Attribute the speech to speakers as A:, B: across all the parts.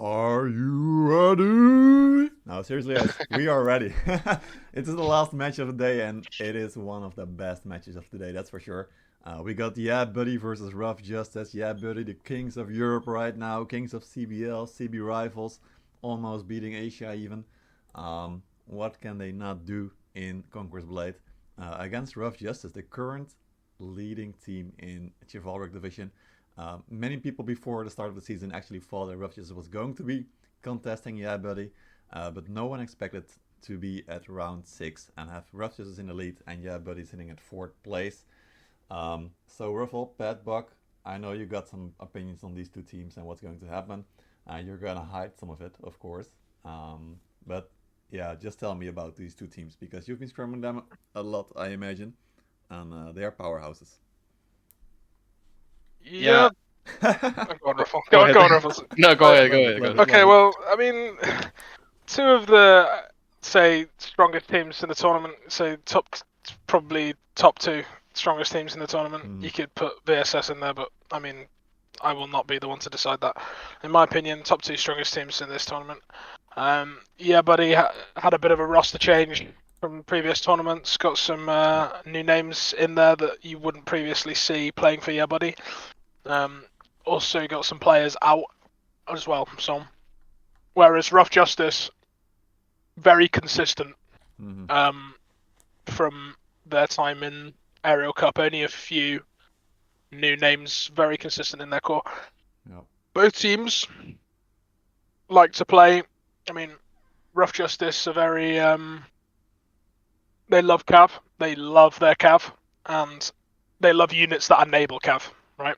A: Are you ready? No, seriously, guys, we are ready. It is the last match of the day, and it is one of the best matches of the day, that's for sure. We got YeahBuddy versus Rough Justice. YeahBuddy, the kings of Europe right now, kings of CBL, CB rivals, almost beating Asia even. What can they not do in Conqueror's Blade? Against Rough Justice, the current leading team in Chivalric division. Many people before the start of the season actually thought that Rough Justice was going to be contesting YeahBuddy, but no one expected to be at round 6 and have Rough Justice in the lead and YeahBuddy sitting at 4th place. So Ruffle, Pat, Buck, I know you got some opinions on these two teams and what's going to happen. You're gonna hide some of it, of course. But yeah, just tell me about these two teams because you've been scrumming them a lot, I imagine, and they are powerhouses.
B: Yeah.
C: Yeah.
B: Go on, Ruffle.
C: Go
B: Go on,
C: ahead.
B: go on, Ruffle.
C: No, go ahead. Go
A: Love it,
C: ahead. Go
A: love
C: ahead.
A: it, love
B: Okay,
A: it.
B: well, I mean, two of the say strongest teams in the tournament, say probably top two strongest teams in the tournament.
A: Mhm.
B: You could put VSS in there, but I mean, I will not be the one to decide that. In my opinion, top two strongest teams in this tournament. YeahBuddy had a bit of a roster change from previous tournaments. Got some new names in there that you wouldn't previously see playing for YeahBuddy. Also got some players out as well. So, whereas Rough Justice, very consistent
A: Mhm.
B: from their time in Aerial Cup. Only a few new names, very consistent in their core.
A: Yep.
B: Both teams like to play. I mean, Rough Justice are very. They love Cav. They love their Cav, and they love units that enable Cav. Right.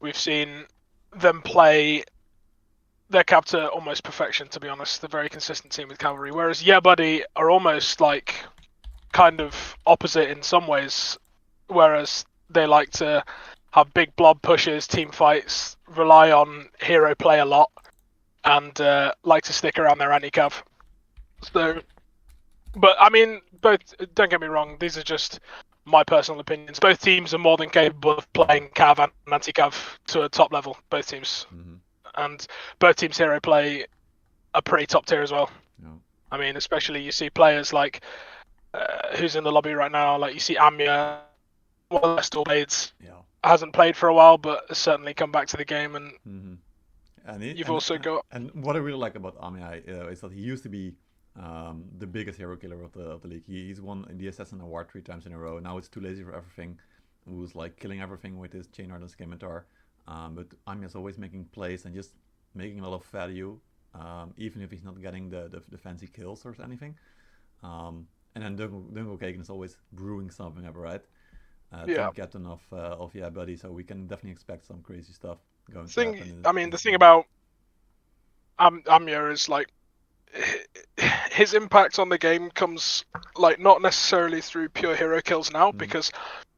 B: We've seen them play their Cav to almost perfection. To be honest, they're a very consistent team with cavalry. Whereas YeahBuddy are almost like kind of opposite in some ways. Whereas they like to have big blob pushes, team fights, rely on hero play a lot, and like to stick around their anti-cav. So, but I mean, both. Don't get me wrong; these are just my personal opinions. Both teams are more than capable of playing cav and anti-cav to a top level. Both teams,
A: Mhm.
B: and both teams' hero play are pretty top tier as well.
A: Yep.
B: I mean, especially you see players like who's in the lobby right now. Like you see Amya, one of the best blades.
A: Yeah.
B: Hasn't played for a while, but has certainly come back to the game. And
A: Mhm. And it,
B: you've also got
A: and what I really like about Amiai is that he used to be the biggest hero killer of the league. He's won the Assassin Award 3 times in a row. Now it's too lazy for everything. Who's like killing everything with his chain art and scimitar. But Amia's always making plays and just making a lot of value, even if he's not getting the fancy kills or anything. And then Dungo Kagan is always brewing something up, right?
B: yeah.
A: Team captain of YeahBuddy, so we can definitely expect some crazy stuff going to
B: Thing,
A: happen in
B: I mean, the
A: this
B: thing
A: game.
B: about Amya is like his impact on the game comes like not necessarily through pure hero kills now,
A: Mhm.
B: because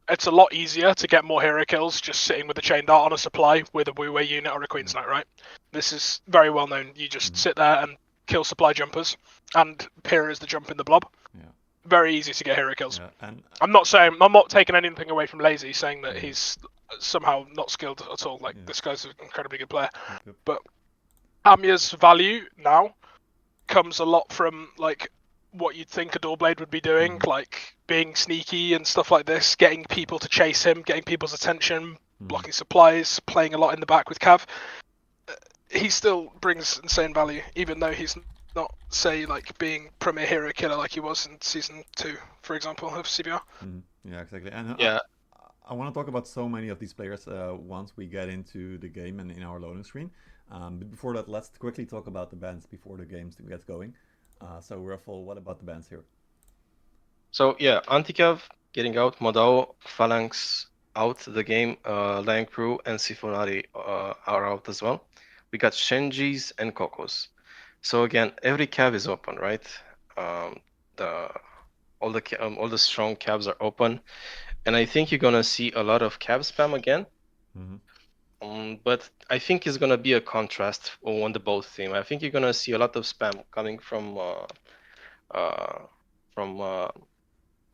B: it's a lot easier to get more hero kills just sitting with a chain dart on a supply with a Wu Wei unit or a Queen's Knight, right? This is very well known. You just
A: Mhm.
B: sit there and kill supply jumpers, and Pyrrha is the jump in the blob.
A: Yeah,
B: Very easy to get hero kills.
A: yeah, and
B: I'm not taking anything away from Lazy, saying that he's somehow not skilled at all. Like
A: yeah,
B: this guy's an incredibly good player,
A: yep, yep.
B: but Amya's value now comes a lot from like what you'd think a Doorblade would be doing,
A: Mhm.
B: like being sneaky and stuff like this, getting people to chase him, getting people's attention,
A: Mhm.
B: blocking supplies, playing a lot in the back with Cav. He still brings insane value, even though he's not, say, like being premier hero killer like he was in season 2, for example, of CBR.
A: Mhm. Yeah, exactly. And
C: Yeah.
A: I want to talk about so many of these players once we get into the game and in our loading screen. But before that, let's quickly talk about the bans before the games get going. So, Ruffle, what about the bans here?
C: So yeah, Antikav getting out, Modao, Phalanx out the game, Lion Crew and Sifonari are out as well. We got Shenji's and Kokos. So again, every cab is open, right? Um, the all the strong cabs are open, and I think you're gonna see a lot of cab spam again.
A: Mm-hmm.
C: But I think it's gonna be a contrast on the both team. I think you're gonna see a lot of spam coming uh, from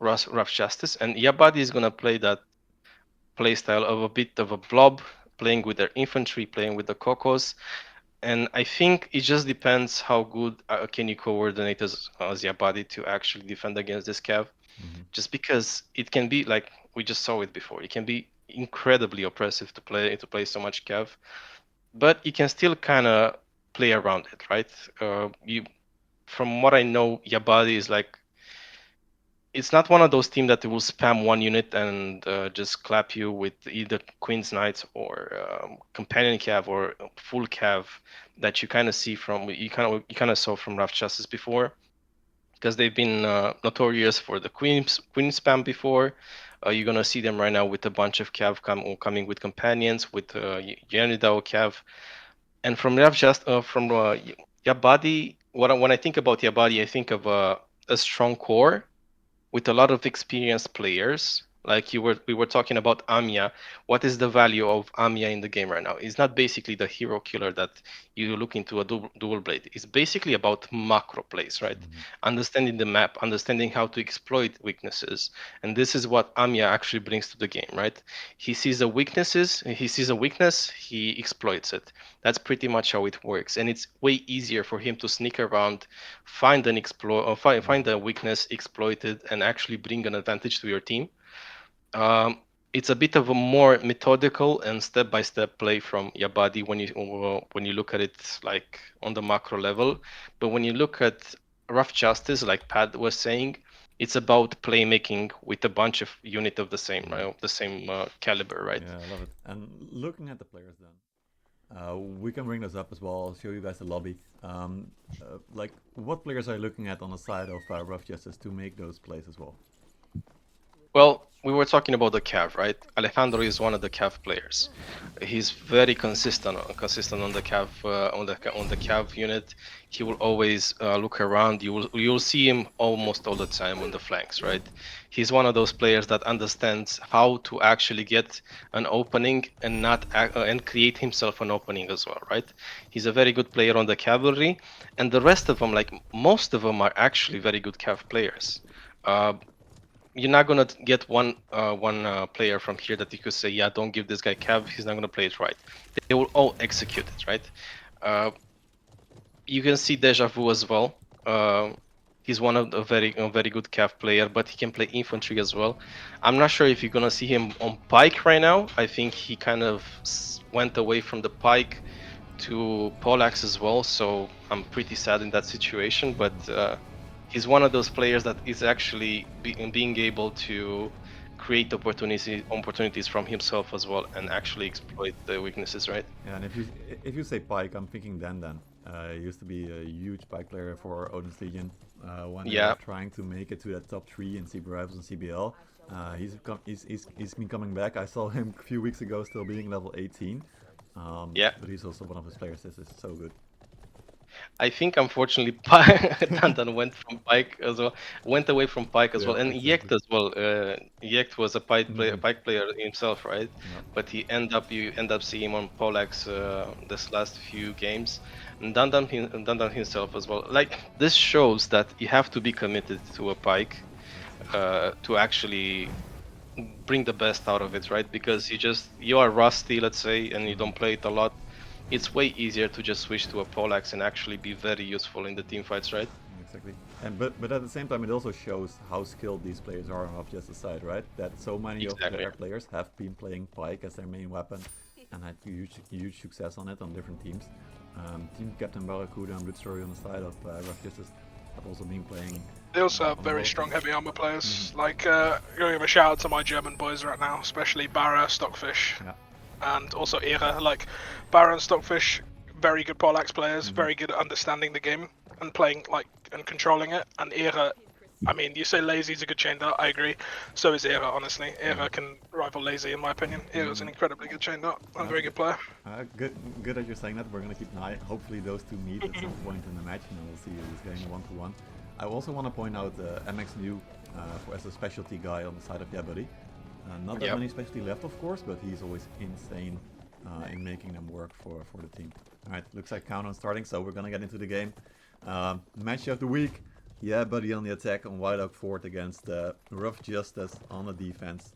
C: Rough Justice, and YeahBuddy is gonna play that playstyle of a bit of a blob, playing with their infantry, playing with the Cocos, And I think it just depends how good can you coordinate as YeahBuddy to actually defend against this Cav.
A: Hmm.
C: Just because it can be like we just saw it before, it can be incredibly oppressive to play so much Cav, but you can still kind of play around it, right? You, from what I know, YeahBuddy is like it's not one of those teams that will spam one unit and just clap you with either Queen's Knight or Companion Cav or full Cav that you kind of see from you kind of saw from Rough Justice before, because they've been notorious for the queen spam before. You're gonna see them right now with a bunch of Cav coming with companions with Yanidao Cav, and from Rough just from YeahBuddy. When I think about YeahBuddy, I think of a strong core with a lot of experienced players. Like we were talking about Amiya. What is the value of Amiya in the game right now? It's not basically the hero killer that you look into a dual blade. It's basically about macro plays, right?
A: Hmm.
C: Understanding the map, understanding how to exploit weaknesses, and this is what Amiya actually brings to the game, right? He sees a weakness, he exploits it. That's pretty much how it works, and it's way easier for him to sneak around, find an exploit or find a weakness, exploit it, and actually bring an advantage to your team. Um, it's a bit of a more methodical and step-by-step play from YeahBuddy when you look at it like on the macro level. But when you look at Rough Justice, like Pat was saying, it's about playmaking with a bunch of unit of the same,
A: Yeah.
C: right, the same caliber, right?
A: Yeah, I love it. And looking at the players then, we can bring this up as well. I'll show you guys the lobby. Like, what players are you looking at on the side of Rough Justice to make those plays as well?
C: Well, we were talking about the Cav, right? Alejandro is one of the Cav players. He's very consistent on the Cav on the Cav unit. He will always look around. You'll see him almost all the time on the flanks, right? He's one of those players that understands how to actually get an opening and not and create himself an opening as well, right? He's a very good player on the cavalry, and the rest of them, like most of them, are actually very good Cav players. Uh, you're not gonna get one player from here that you could say, yeah, don't give this guy Cav, he's not gonna play it right. They will all execute it, right? Uh, you can see Deja Vu as well. He's one of the very good Cav player, but he can play infantry as well. I'm not sure if you're gonna see him on Pike right now. I think he kind of went away from the Pike to Pollax as well, so I'm pretty sad in that situation. But he's one of those players that is actually being able to create opportunities from himself as well and actually exploit the weaknesses, right?
A: Yeah, and if you say Pike, I'm thinking Dan. He used to be a huge Pike player for Odin's Legion when they were
C: Yeah,
A: trying to make it to that top 3 in CB Rivals and CBL. He's been coming back. I saw him a few weeks ago still being level 18.
C: yeah.
A: But he's also one of his players. This is so good.
C: I think unfortunately Dandan went from Pike as well, went away from Pike as well,
A: Yep,
C: and
A: exactly.
C: Yekt as well. Yekt was a
A: Hmm.
C: Pike player himself, right?
A: Yep.
C: But you end up seeing him on Pollax this last few games, and Dandan himself as well. Like this shows that you have to be committed to a Pike to actually bring the best out of it, right? Because you are rusty, let's say, and you
A: Hmm.
C: don't play it a lot. It's way easier to just switch to a Poleaxe and actually be very useful in the team fights, right?
A: Exactly. And but at the same time, it also shows how skilled these players are on just the side, right? That so many of
C: Exactly.
A: their players have been playing Pike as their main weapon and had huge success on it on different teams. Team Captain Barracuda and Blitzstory on the side of Rough Justice have also been playing
B: They also have
A: on a
B: very
A: lot of
B: strong
A: teams.
B: heavy armor players.
A: Hmm.
B: Like, I'm gonna give a shout out to my German boys right now, especially Barra, Stockfish,
A: Yeah.
B: and also Era. Like, Barra and Stockfish, very good Poleaxe players,
A: Hmm.
B: very good at understanding the game and playing like and controlling it. And Era, I mean, you say Lazy's a good chain dart, I agree. So is Era, honestly. Era can rival Lazy in my opinion. Era's an incredibly good chain dart and a very good player.
A: Good that you're saying that. We're gonna keep an eye. Hopefully, those two meet at some point in the match, and then we'll see who's going 1-1. I also want to point out MX New as a specialty guy on the side of YeahBuddy. Not that
C: Yep.
A: many specialty left, of course, but he's always insane in making them work for the team. All right, looks like countdown starting, so we're gonna get into the game. Match of the week. YeahBuddy on the attack on White Oak Fort against Rough Justice on the defense.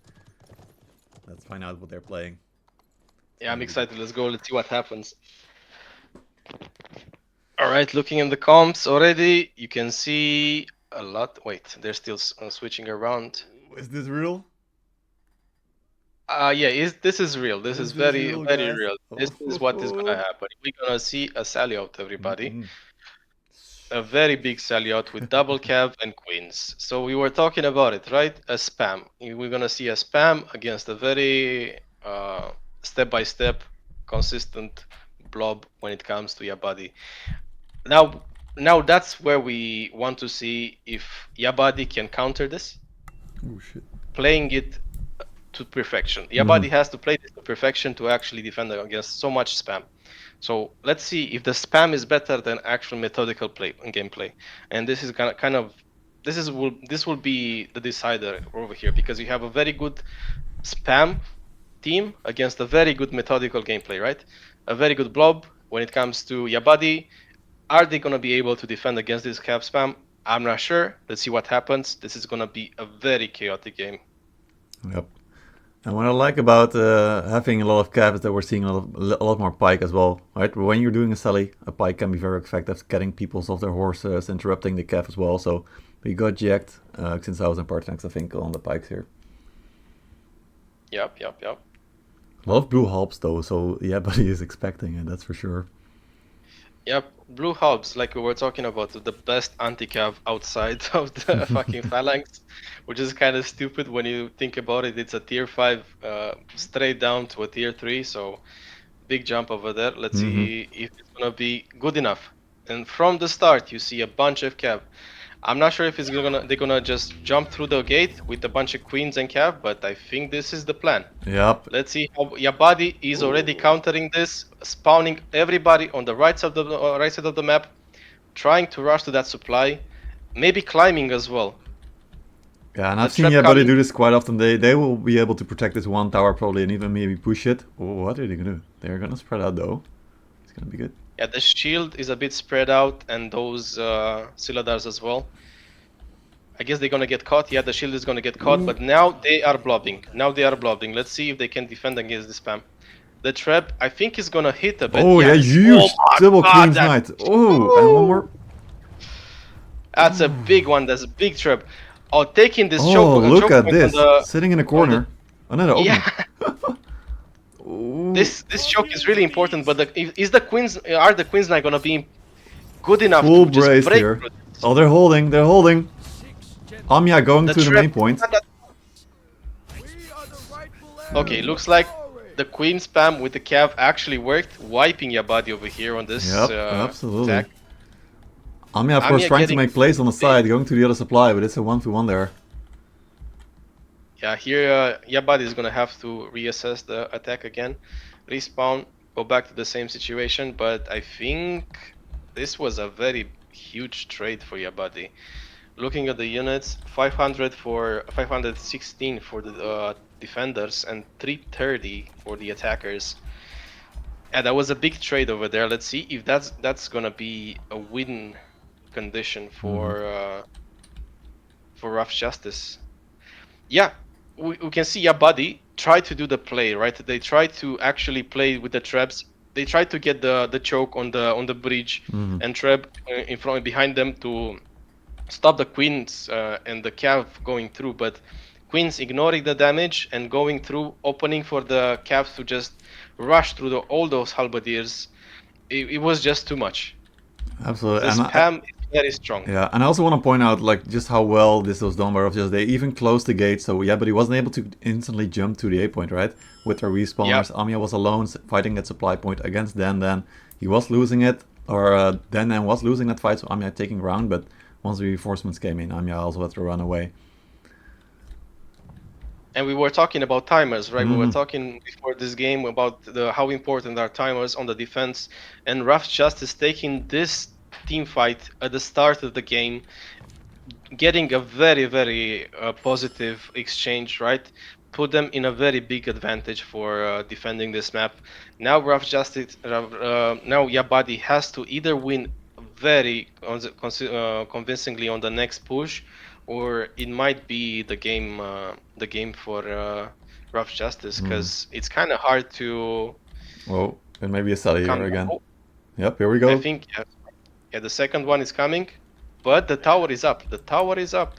A: Let's find out what they're playing. It's
C: Yeah, I'm
A: gonna be good.
C: excited. Let's go. Let's see what happens. All right, looking in the comps already, you can see a lot. Wait, they're still switching around.
A: Is this real?
C: Yeah, this is real. This is
A: this
C: very,
A: real,
C: very
A: guys?
C: real. This is what is gonna happen. We're gonna see a sally out, everybody.
A: Mm-mm.
C: A very big sally out with double cav and queens. So we were talking about it, right? A spam. We're gonna see a spam against a very step-by-step, consistent blob when it comes to YeahBuddy. Now, now that's where we want to see if YeahBuddy can counter this,
A: Oh shit.
C: playing it to perfection.
A: Mm-hmm.
C: YeahBuddy has to play this to perfection to actually defend against so much spam. So let's see if the spam is better than actual methodical play and gameplay. And this is kind of this will be the decider over here because you have a very good spam team against a very good methodical gameplay, right? A very good blob when it comes to YeahBuddy. Are they gonna be able to defend against this cap spam? I'm not sure. Let's see what happens. This is gonna be a very chaotic game.
A: Yep. And what I like about having a lot of cav is that we're seeing a lot more pike as well, right? When you're doing a sally, a pike can be very effective, getting people off their horses, interrupting the cav as well. So we got jacked since I was in Partnex, I think, on the pikes here.
C: Yep.
A: A lot of blue helps though, so YeahBuddy is expecting it, that's for sure.
C: Yep, blue hubs, like we were talking about, the best anti-cav outside of the fucking phalanx, which is kind of stupid when you think about it. It's a tier 5 straight down to a tier 3, so big jump over there. Let's see if it's gonna be good enough. And from the start, you see a bunch of cav. I'm not sure if they're gonna just jump through the gate with a bunch of queens and cav, but I think this is the plan.
A: Yep.
C: Let's see how YeahBuddy is already countering this, spawning everybody on the right side of the map, trying to rush to that supply, maybe climbing as well.
A: Yeah, and I've seen YeahBuddy do this quite often. They will be able to protect this one tower probably and even maybe push it. Oh, what are they gonna do? They're gonna spread out though. It's gonna be good.
C: Yeah, the shield is a bit spread out and those Siladars as well. I guess they're gonna get caught. Yeah, the shield is gonna get caught, but now they are blobbing. Let's see if they can defend against the spam. The trap, I think, is gonna hit a bit.
A: Oh, yeah, huge! Double Queen's Knight. Oh, and one more.
C: That's a big one. That's a big trap. Oh, taking this choke.
A: Oh, look at this.
C: The,
A: sitting in a corner. Another opening.
C: Yeah. This choke is really important, but are the queens not gonna be good enough
A: Full
C: to just
A: brace
C: break
A: here.
C: through this?
A: Oh, they're holding. Amya going to the main point.
C: Okay, looks like the queen spam with the cav actually worked, wiping YeahBuddy over here on this
A: absolutely.
C: attack.
A: Amya, of course, trying to make plays on the side, going to the other supply, but it's a 1v1 there.
C: Yeah, here YeahBuddy is gonna have to reassess the attack again, respawn, go back to the same situation. But I think this was a very huge trade for YeahBuddy. Looking at the units, 500 for 516 for the defenders and 330 for the attackers. Yeah, that was a big trade over there. Let's see if that's gonna be a win condition for Rough Justice. Yeah, we can see YeahBuddy try to do the play, right? They try to actually play with the traps. They try to get the choke on the bridge and trap in front behind them to stop the queens and the cav going through, but queens ignoring the damage and going through, opening for the cavs to just rush through all those halberdiers. It was just too much.
A: Absolutely.
C: The spam is very strong.
A: Yeah, and I also want to point out like just how well this was done by Rough Justice. They even closed the gate, so yeah, but he wasn't able to instantly jump to the A point, right? With their respawners. Yep. Amya was alone fighting at supply point against Dan. He was losing it, or Dan was losing that fight, so Amya taking ground, but once the reinforcements came in, Amya also had to run away.
C: And we were talking about timers, right? We were talking before this game about how important are timers on the defense, and Rough Justice taking this team fight at the start of the game, getting a very, very positive exchange, right? Put them in a very big advantage for defending this map. Now Rough Justice, now YeahBuddy has to either win very convincingly on the next push, or it might be the game for Rough Justice, because it's kind of hard to.
A: Well, it may be a sally here again. Yep, here we go.
C: I think, yeah, the second one is coming, but the tower is up. The tower is up.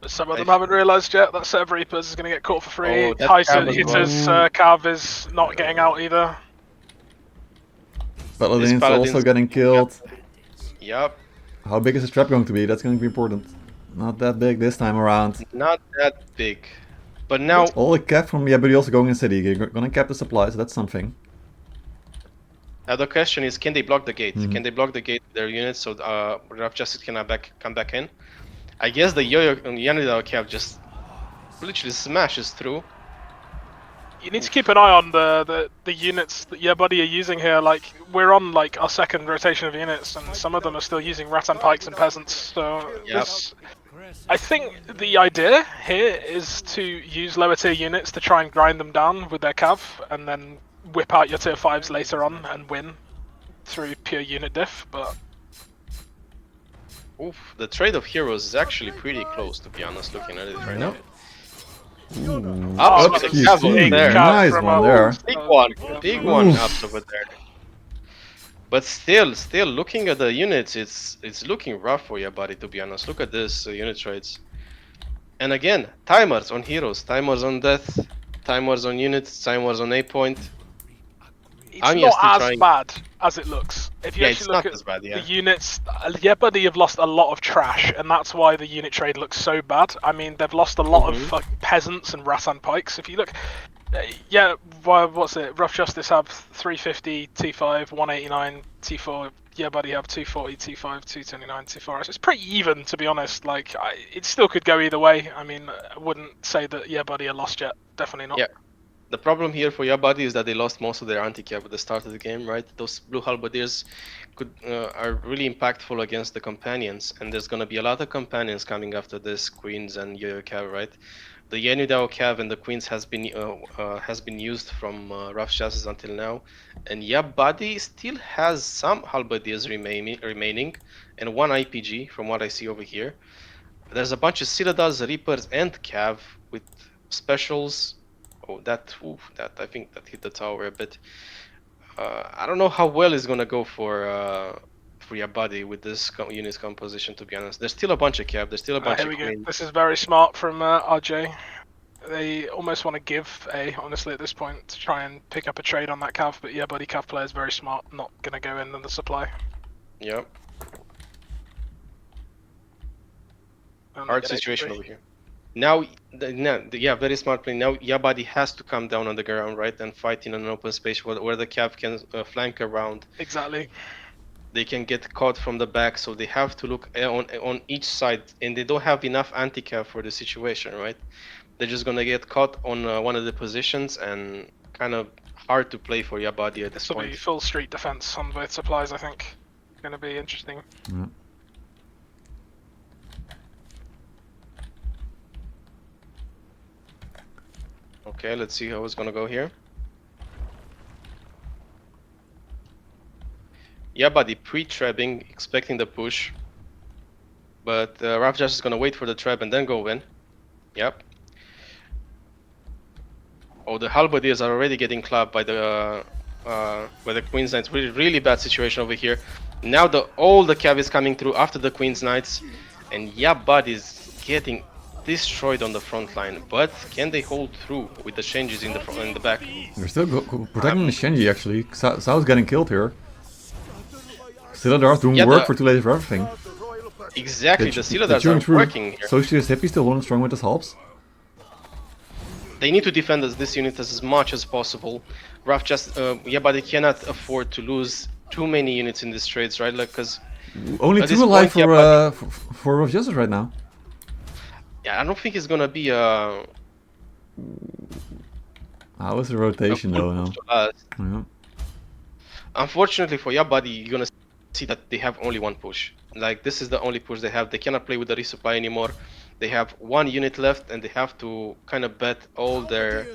B: Some of them haven't realised yet that set of Reapers is going to get caught for free.
C: Oh, that cav as
B: Hitter's
A: well.
B: cav is not getting out either.
A: Paladin's also getting killed.
C: Yep.
A: How big is the trap going to be? That's going to be important. Not that big this time around.
C: Not that big. But now...
A: All the cap from YeahBuddy also going in city. You're gonna cap the supplies, so that's something.
C: Now the question is, can they block the gate? Can they block the gate with their units so Rough Justice can come back in? I guess the Yanidao cap just literally smashes through.
B: You need to keep an eye on the units that YeahBuddy are using here. Like, we're on like our second rotation of units, and some of them are still using Rattan Pikes and Peasants. So I think the idea here is to use lower tier units to try and grind them down with their cav, and then whip out your tier 5s later on and win through pure unit diff. But
C: oof, the trade of heroes is actually pretty close, to be honest, looking at it right now.
A: Up
C: with the
A: QC.
C: cav over there.
A: Nice one there.
C: Big one up over there. But still, looking at the units, it's looking rough for YeahBuddy, to be honest. Look at this unit trades. And again, timers on heroes, timers on death, timers on units, timers on A point.
B: it's not as bad as it looks. If you actually look at
C: bad,
B: the units, YeahBuddy have lost a lot of trash, and that's why the unit trade looks so bad. I mean, they've lost a lot of fucking peasants and Rattan Pikes. If you look, what's it? Rough Justice have 350 T5, 189 T4. YeahBuddy have 240 T5, 229 T4. It's pretty even, to be honest. Like, it still could go either way. I mean, I wouldn't say that YeahBuddy are lost yet. Definitely not.
C: Yeah. The problem here for YeahBuddy is that they lost most of their anti-cap at the start of the game, right? Those blue halberdiers are really impactful against the companions, and there's gonna be a lot of companions coming after this, queens and yo-yo cav, right? The Yenudao cav and the queens has been used from Rough Justice until now, and YeahBuddy still has some halberdiers remaining, and one IPG from what I see over here. There's a bunch of Citadels, Reapers, and cav with specials. Oh, that I think that hit the tower a bit. I don't know how well it's gonna go for YeahBuddy with this unit composition. To be honest, there's still a bunch of cav. There's still a bunch of queens.
B: This is very smart from RJ. They almost want to give A, honestly, at this point, to try and pick up a trade on that cav. But YeahBuddy cav player is very smart. Not gonna go in on the supply.
C: Yep. Hard situation over here. Now, very smart play. Now YeahBuddy has to come down on the ground, right, and fight in an open space where the cav can flank around.
B: Exactly.
C: They can get caught from the back, so they have to look on each side, and they don't have enough anti-cav for the situation, right? They're just gonna get caught on one of the positions, and kind of hard to play for YeahBuddy at this point.
B: Be full street defense on both supplies, I think. Gonna be interesting.
A: Yeah.
C: Okay, let's see how it's gonna go here. YeahBuddy pre-trabbing, expecting the push. But Rough Justice is gonna wait for the trap and then go in. Yep. Oh, the halberdiers are already getting clapped by the Queen's Knights. Really bad situation over here. Now all the cav is coming through after the Queen's Knights, and YeahBuddy is getting destroyed on the front line. But can they hold through with the Shenjis in the back?
A: They're still protecting the Shenji actually. Sao's getting killed here. Citadels doing work for too late for everything.
C: Exactly, the Citadels are working here.
A: Socialist Hippie still holding strong with his helps.
C: They need to defend this unit as much as possible. YeahBuddy cannot afford to lose too many units in these trades, right? Like, because
A: only 2 alive for Rough Justice right now.
C: Yeah, I don't think it's gonna be
A: How is the rotation though? No. Yeah.
C: Unfortunately for YeahBuddy, you're gonna see that they have only one push. Like, this is the only push they have. They cannot play with the resupply anymore. They have 1 unit left, and they have to kind of bet all their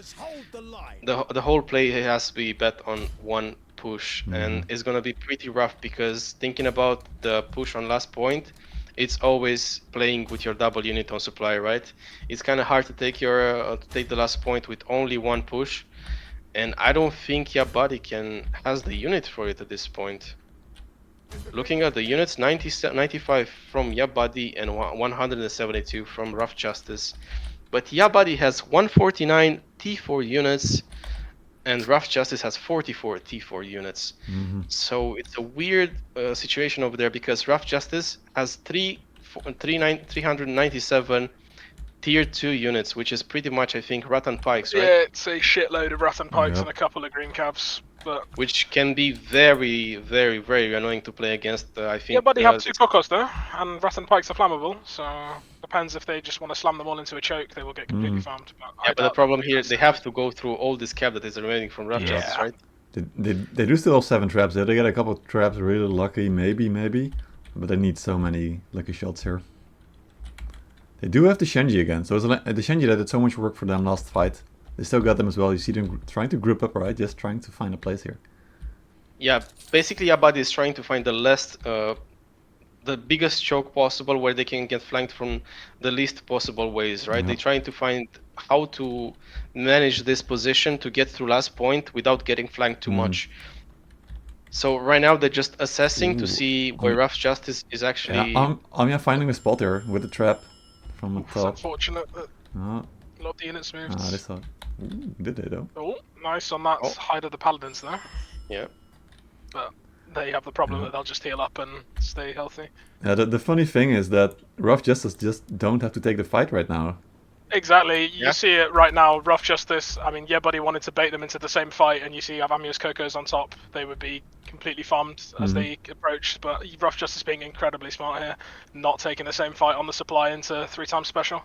C: the whole play has to be bet on 1 push, and it's gonna be pretty rough because thinking about the push on last point, it's always playing with your double unit on supply, right? It's kind of hard to take the last point with only 1 push, and I don't think YeahBuddy has the unit for it at this point. Looking at the units, 95 from YeahBuddy and 172 from Rough Justice. But YeahBuddy has 149 T4 units, and Rough Justice has 44 T4 units. So it's a weird situation over there because Rough Justice has 397 tier 2 units, which is pretty much, I think, Rattan Pikes, right?
B: Yeah, it's a shitload of Rathan Pikes
A: Yep.
B: and a couple of green cabs. But
C: Which can be very, very, very annoying to play against. I think.
B: YeahBuddy have 2 Kokos though, and Rathan Pikes are flammable, so depends if they just want to slam them all into a choke, they will get completely farmed.
C: Yeah, but the problem here, they have to go through all this cap that is remaining from Rough Justice, right?
A: They do still have 7 traps there. They get a couple of traps really lucky, maybe. But they need so many lucky shots here. They do have the Shenji again. So it's the Shenji that did so much work for them last fight. They still got them as well. You see them trying to group up, right? Just trying to find a place here.
C: Yeah, basically YeahBuddy is trying to find the biggest choke possible where they can get flanked from the least possible ways, right? They're trying to find how to manage this position to get through last point without getting flanked too much. So right now they're just assessing to see where Rough Justice is actually...
A: Yeah, I'm finding a spot here with the trap from the
B: It's
A: top.
B: unfortunate that
A: Oh,
B: a lot of the units moved.
A: they saw. Did they though?
B: Oh, nice on that hide of the Paladins there.
C: Yeah.
B: But they have the problem that they'll just heal up and stay healthy.
A: Yeah, the funny thing is that Rough Justice just don't have to take the fight right now.
B: Exactly, you see it right now, Rough Justice, I mean, YeahBuddy wanted to bait them into the same fight, and you see Avamia's Kokos on top, they would be completely farmed as they approached, but Rough Justice being incredibly smart here, not taking the same fight on the supply into 3 times special.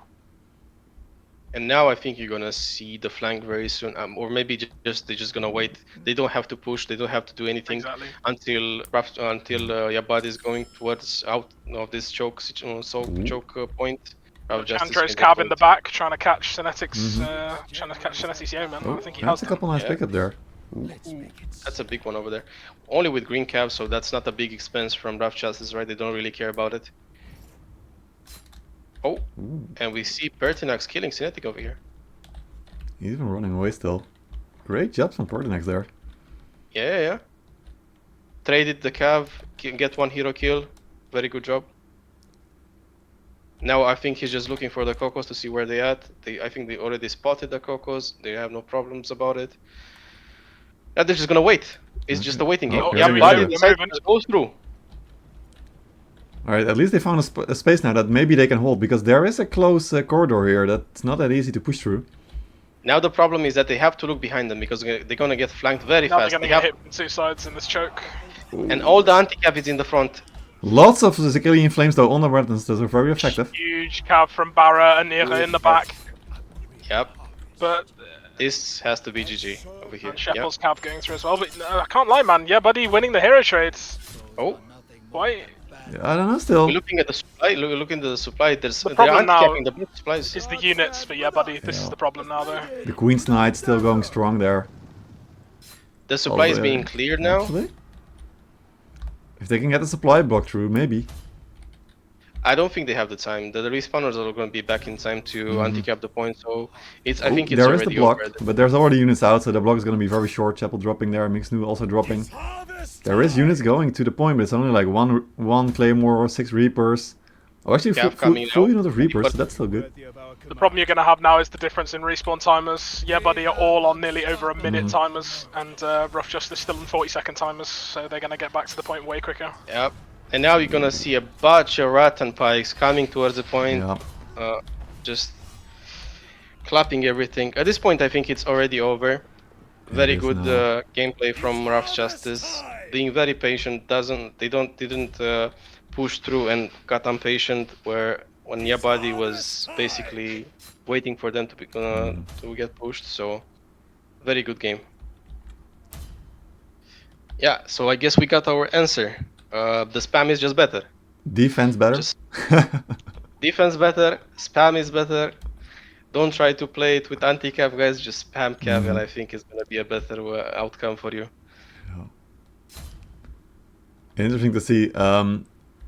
C: And now I think you're gonna see the flank very soon, or maybe they're just gonna wait. They don't have to push. They don't have to do anything until YeahBuddy is going towards out of this choke point.
B: Chandro's Cav in the back, trying to catch Synetics, trying to catch Synetics Yeoman. I think he has
A: a couple nice pickup there.
C: That's a big one over there. Only with green cav, so that's not a big expense from Rough Justice, right? They don't really care about it. Oh, and we see Pertinax killing Cinetic over here.
A: He's even running away still. Great job from Pertinax there.
C: Yeah. Traded the cav, get 1 hero kill. Very good job. Now I think he's just looking for the Kokos to see where they at. I think they already spotted the Kokos. They have no problems about it. Yeah, they're just gonna wait. It's just a waiting game. YeahBuddy decides to go through.
A: Alright, at least they found a space now that maybe they can hold, because there is a close corridor here that's not that easy to push through.
C: Now the problem is that they have to look behind them, because they're gonna get flanked very fast.
B: They're gonna get hit from 2 sides in this choke.
C: And all the anti-cap is in the front.
A: Lots of Zikilian Flames though on the weapons, those are very effective.
B: Huge cav from Barra and Nira in the back.
C: Yep.
B: But
C: this has to be GG over here.
B: And Sheppel's cav going through as well, but I can't lie, man. YeahBuddy winning the hero trades.
C: Oh.
B: Why?
A: I don't know still.
C: We're looking at the supply. Looking at the supply. There's
B: the problem now
C: the supplies.
B: is the units for YeahBuddy. This is the problem now, though.
A: The Queen's Knight still going strong there.
C: The supply is being cleared now.
A: Actually? If they can get the supply block through, maybe.
C: I don't think they have the time. The respawners are going to be back in time to anti-cap the point, so it's. I think it's
A: there
C: already
A: is the block,
C: over.
A: but there's already units out, so the block is going to be very short. Chapel dropping there, Mixnu also dropping. There is units going to the point, but it's only like one Claymore or 6 Reapers. Oh, actually, full unit of Reapers, so that's still good.
B: The problem you're going to have now is the difference in respawn timers. YeahBuddy are all on nearly over a minute timers, and Rough Justice still on 40-second timers, so they're going to get back to the point way quicker.
C: Yep. And now you're gonna see a bunch of Rattan Pikes coming towards the point, just clapping everything. At this point, I think it's already over. Very good gameplay from Rough Justice, being very patient. Didn't push through and got impatient. Where when YeahBuddy was basically waiting for them to get pushed. So very good game. Yeah. So I guess we got our answer. The spam is just better.
A: Defense better?
C: Defense better, spam is better. Don't try to play it with anti-cav, guys, just spam cav, and I think it's gonna be a better outcome for you.
A: Interesting to see.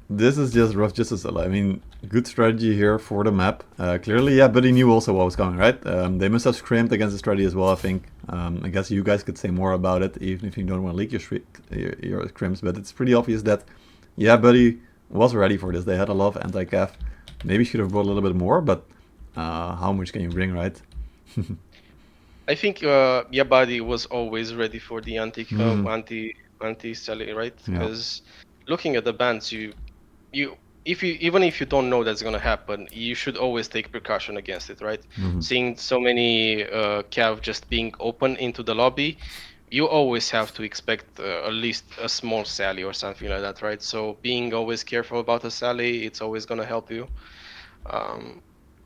A: this is just rough justice. I mean, good strategy here for the map. Clearly, yeah, but he knew also what was coming, right? They must have scrimped against the strategy as well, I think. I guess you guys could say more about it, even if you don't want to leak your scrims, but it's pretty obvious that, YeahBuddy was ready for this. They had a lot of anti-cav. Maybe should have brought a little bit more, but how much can you bring, right?
C: I think YeahBuddy was always ready for the anti Sally, right?
A: Yeah.
C: Because looking at the bans, you even if you don't know that's gonna happen, you should always take precaution against it, right? Seeing so many cav just being open into the lobby, you always have to expect at least a small sally or something like that, right? So being always careful about a sally, it's always gonna help you.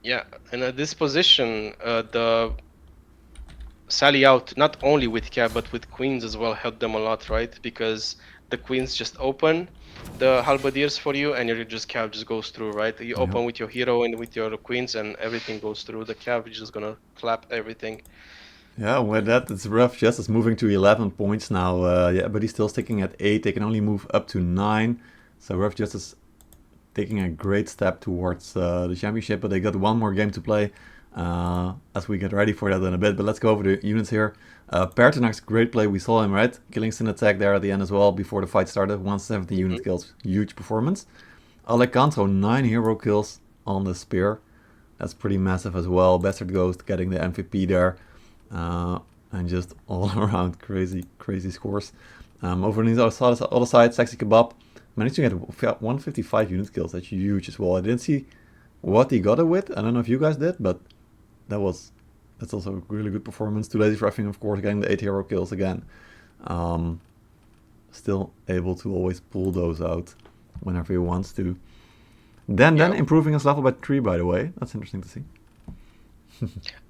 C: Yeah, and at this position, the sally out not only with cav but with queens as well helped them a lot, right? Because the queens just open the halberdiers for you, and your just cav just goes through, right? You open with your hero and with your queens, and everything goes through. The cav is just gonna clap everything.
A: Yeah, with that, it's rough. Justice moving to 11 points now. Yeah, but he's still sticking at 8. They can only move up to 9. So rough Justice taking a great step towards the championship. But they got one more game to play as we get ready for that in a bit. But let's go over the units here. Pertinax, great play. We saw him, right? Killing Sin attack there at the end as well before the fight started. 170 unit kills. Huge performance. Alejandro, 9 hero kills on the spear. That's pretty massive as well. Bastard Ghost getting the MVP there. And just all around crazy scores. Over on the other side, Sexy Kebab managed to get 155 unit kills. That's huge as well. I didn't see what he got it with. I don't know if you guys did, but that's also a really good performance. Too Lazy for Effing, of course, getting the 8 hero kills again. Still able to always pull those out whenever he wants to. Then improving his level by 3, by the way. That's interesting to see.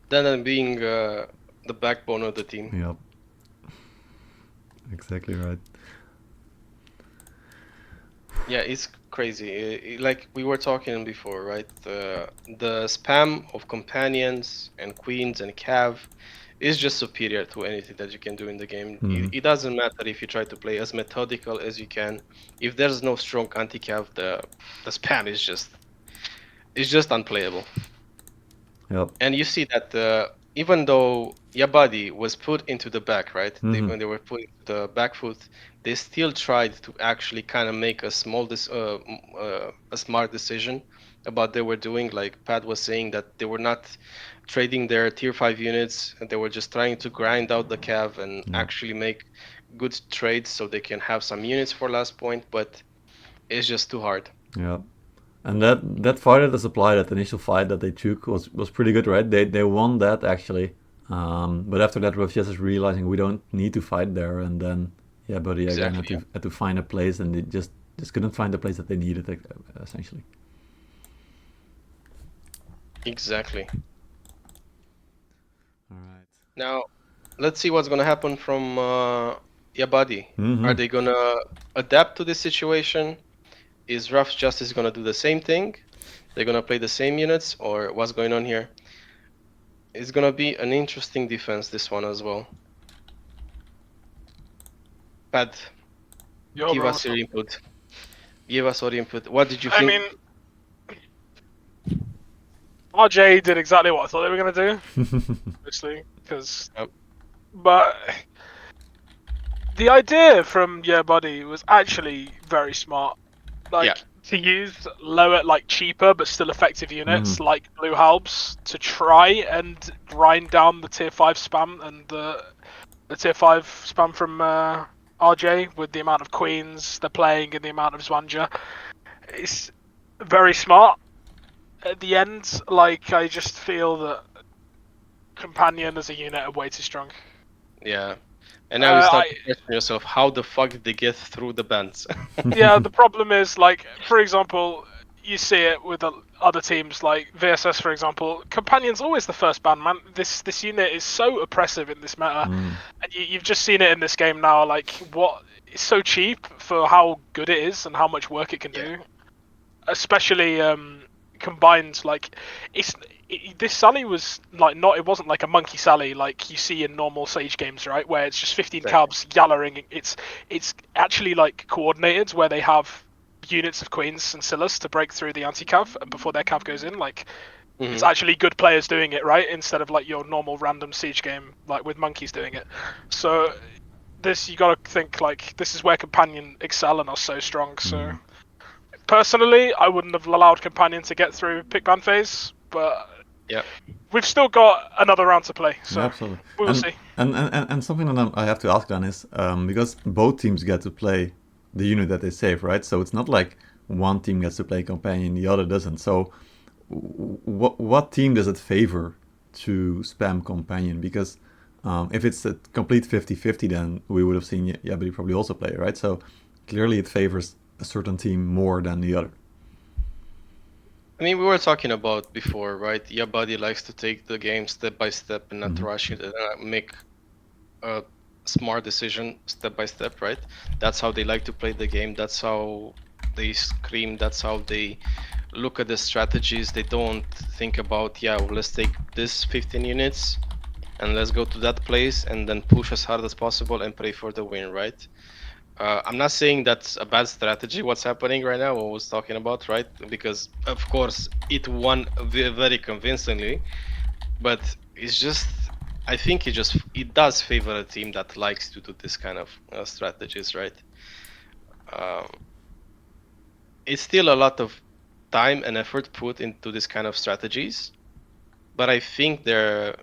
C: Then being the backbone of the team.
A: Yep. Exactly right.
C: Yeah, it's crazy. Like we were talking before, right? The spam of companions and queens and cav is just superior to anything that you can do in the game. It doesn't matter if you try to play as methodical as you can. If there's no strong anti-cav, the spam is just unplayable.
A: Yep.
C: And you see that even though YeahBuddy was put into the back, right? When they were put into the back foot, they still tried to actually kind of make a smart decision about what they were doing. Like Pat was saying, that they were not trading their tier 5 units, and they were just trying to grind out the cav and actually make good trades so they can have some units for last point, but it's just too hard.
A: Yeah. And that fight at the supply, that initial fight that they took was pretty good, right? They won that actually. But after that, Rough Justice realizing we don't need to fight there, and then YeahBuddy again had to find a place, and they just couldn't find the place that they needed, essentially.
C: Exactly.
A: All right.
C: Now, let's see what's gonna happen from YeahBuddy. Are they gonna adapt to this situation? Is Rough Justice gonna do the same thing? They're gonna play the same units, or what's going on here? It's gonna be an interesting defense, this one as well. Pat, give us your input. Give us your input. What did you think?
B: I mean, RJ did exactly what I thought they were going to do, obviously, because... But the idea from YeahBuddy was actually very smart. Like, to use lower, like cheaper but still effective units like Blue Halbs to try and grind down the tier 5 spam and the tier 5 spam from RJ with the amount of queens they're playing and the amount of Zwanja. It's very smart. At the end, like, I just feel that Companion as a unit are way too strong.
C: Yeah. And now you start to question yourself, how the fuck did they get through the bans?
B: Yeah, the problem is, like, for example, you see it with other teams, like VSS, for example. Companion's always the first ban, man. This unit is so oppressive in this meta, and you've just seen it in this game now. Like, what it's so cheap for how good it is and how much work it can do, especially combined. Like, this Sally was like it wasn't like a monkey Sally like you see in normal Sage games, right? Where it's just 15 cabs yallering. It's actually like coordinated, where they have units of Queens and Scylla's to break through the anti-cav before their cav goes in. Like,
C: Mhm.
B: it's actually good players doing it, right? Instead of like your normal random siege game, like with monkeys doing it. So this, you gotta think like this is where Companion excel and are so strong. So personally, I wouldn't have allowed Companion to get through pick ban phase, but
C: Yeah.
B: we've still got another round to play. So
A: Yeah, absolutely.
B: we will see.
A: And something that I have to ask then is because both teams get to play the unit that they save, right? So it's not like one team gets to play companion, the other doesn't. So what team does it favor to spam companion? Because if it's a complete 50-50, then we would have seen YeahBuddy probably also play, right? So clearly it favors a certain team more than the other.
C: I mean, we were talking about before, right? YeahBuddy likes to take the game step by step and not rush it and make a smart decision step by step, right? That's how they like to play the game. That's how they scream. That's how they look at the strategies. They don't think about, yeah, well, let's take this 15 units and let's go to that place and then push as hard as possible and pray for the win, right? I'm not saying that's a bad strategy, what's happening right now, what I was talking about, right? Because, of course, it won very convincingly, but it's just, I think it does favor a team that likes to do this kind of strategies, right? It's still a lot of time and effort put into this kind of strategies, but I think they're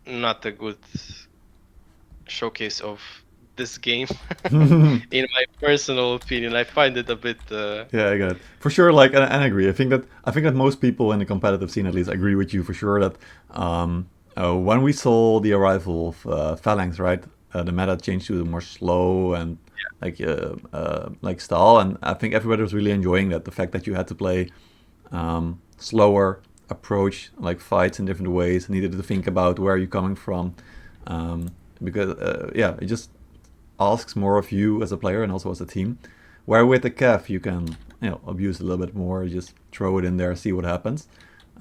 C: not a good showcase of this game. In my personal opinion, I find it a bit
A: Yeah, I get it. For sure, like, and I agree. I think that most people in the competitive scene, at least, agree with you for sure that when we saw the arrival of Phalanx, right, the meta changed to a more slow and like style, and I think everybody was really enjoying that. The fact that you had to play slower approach, like fights in different ways, needed to think about where you're coming from, because it just asks more of you as a player and also as a team. Where with the Cav you can abuse a little bit more, just throw it in there, see what happens.